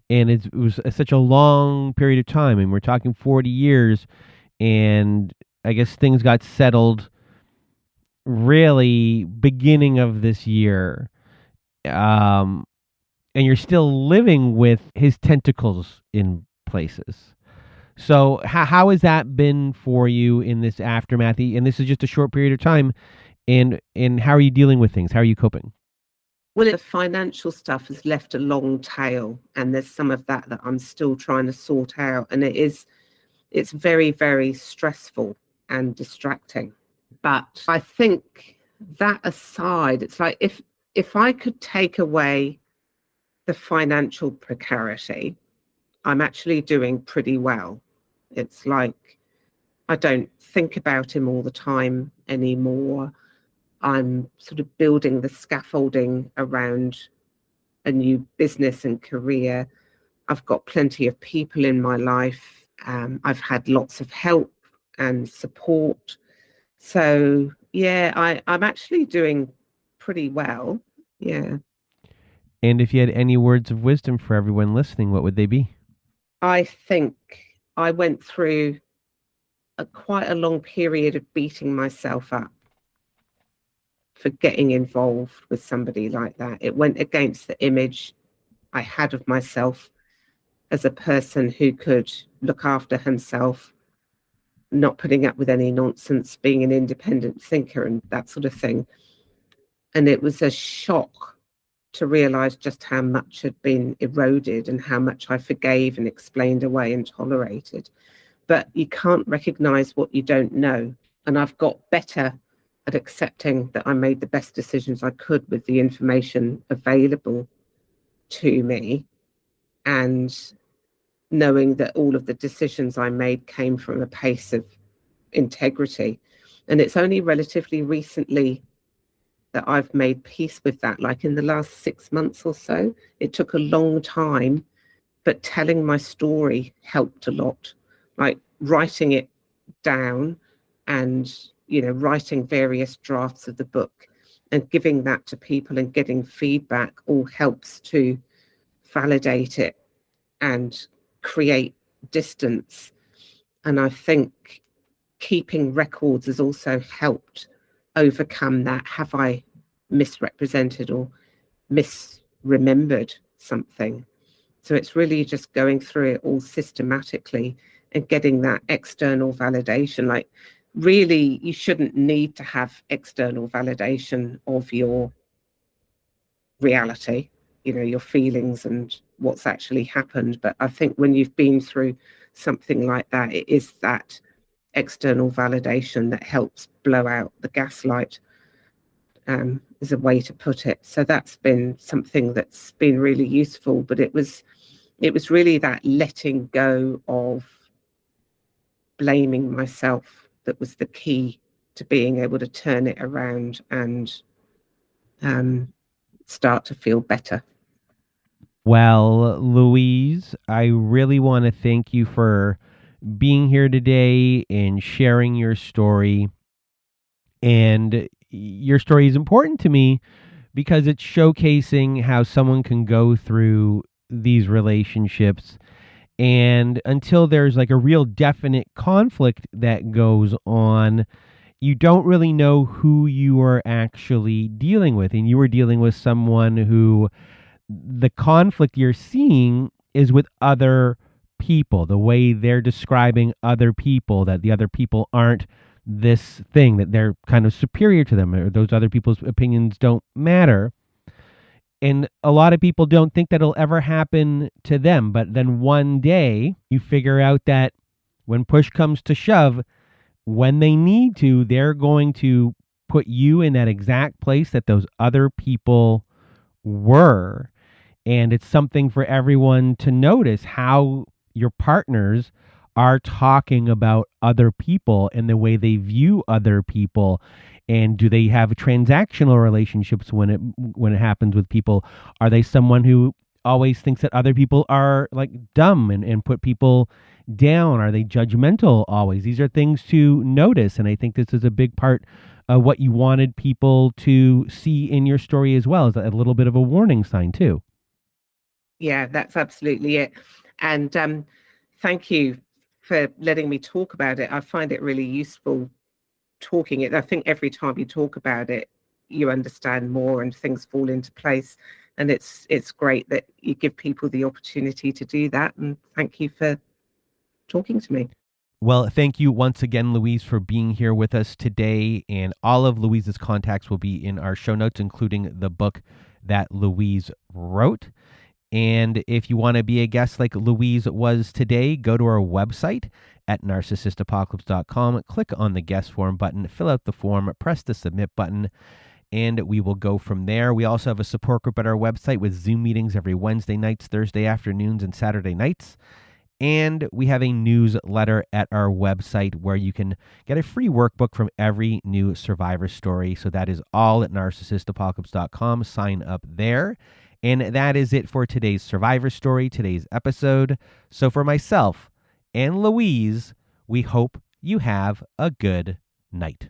And it was such a long period of time. And we're talking 40 years. And I guess things got settled really beginning of this year. And you're still living with his tentacles in places. So how has that been for you in this aftermath? And this is just a short period of time. And how are you dealing with things? How are you coping? Well, the financial stuff has left a long tail, and there's some of that I'm still trying to sort out. And it's very, very stressful and distracting. But I think that aside, it's like if I could take away the financial precarity, I'm actually doing pretty well. It's like I don't think about him all the time anymore. I'm sort of building the scaffolding around a new business and career. I've got plenty of people in my life. I've had lots of help and support. So, yeah, I'm actually doing pretty well. Yeah. And if you had any words of wisdom for everyone listening, what would they be? I think I went through quite a long period of beating myself up for getting involved with somebody like that. It went against the image I had of myself as a person who could look after himself, not putting up with any nonsense, being an independent thinker and that sort of thing. And it was a shock to realize just how much had been eroded and how much I forgave and explained away and tolerated. But you can't recognize what you don't know. And I've got better at accepting that I made the best decisions I could with the information available to me, and knowing that all of the decisions I made came from a place of integrity. And it's only relatively recently that I've made peace with that, like in the last 6 months or so. It took a long time, but telling my story helped a lot. Like writing it down and, writing various drafts of the book and giving that to people and getting feedback all helps to validate it and create distance. And I think keeping records has also helped overcome that. Have I misrepresented or misremembered something? So it's really just going through it all systematically and getting that external validation. Like, really, you shouldn't need to have external validation of your reality, your feelings and what's actually happened. But I think when you've been through something like that, it is that external validation that helps blow out the gaslight, is a way to put it. So that's been something that's been really useful. But it was really that letting go of blaming myself that was the key to being able to turn it around and start to feel better. Well, Louise, I really want to thank you for being here today and sharing your story. And your story is important to me because it's showcasing how someone can go through these relationships, and until there's like a real definite conflict that goes on, you don't really know who you are actually dealing with. And you were dealing with someone who the conflict you're seeing is with other people, the way they're describing other people, that the other people aren't this thing, that they're kind of superior to them, or those other people's opinions don't matter. And a lot of people don't think that'll ever happen to them. But then one day you figure out that when push comes to shove, when they need to, they're going to put you in that exact place that those other people were. And it's something for everyone to notice how your partners are talking about other people and the way they view other people. And do they have transactional relationships when it happens with people? Are they someone who always thinks that other people are like dumb and put people down? Are they judgmental always? These are things to notice. And I think this is a big part of what you wanted people to see in your story as well, as a little bit of a warning sign too. Yeah, that's absolutely it. And thank you for letting me talk about it. I find it really useful talking it. I think every time you talk about it, you understand more and things fall into place. And it's great that you give people the opportunity to do that. And thank you for talking to me. Well, thank you once again, Louise, for being here with us today. And all of Louise's contacts will be in our show notes, including the book that Louise wrote. And if you want to be a guest like Louise was today, go to our website at narcissistapocalypse.com, click on the guest form button, fill out the form, press the submit button, and we will go from there. We also have a support group at our website with Zoom meetings every Wednesday nights, Thursday afternoons, and Saturday nights. And we have a newsletter at our website where you can get a free workbook from every new survivor story. So that is all at narcissistapocalypse.com. Sign up there. And that is it for today's survivor story, today's episode. So for myself and Louise, we hope you have a good night.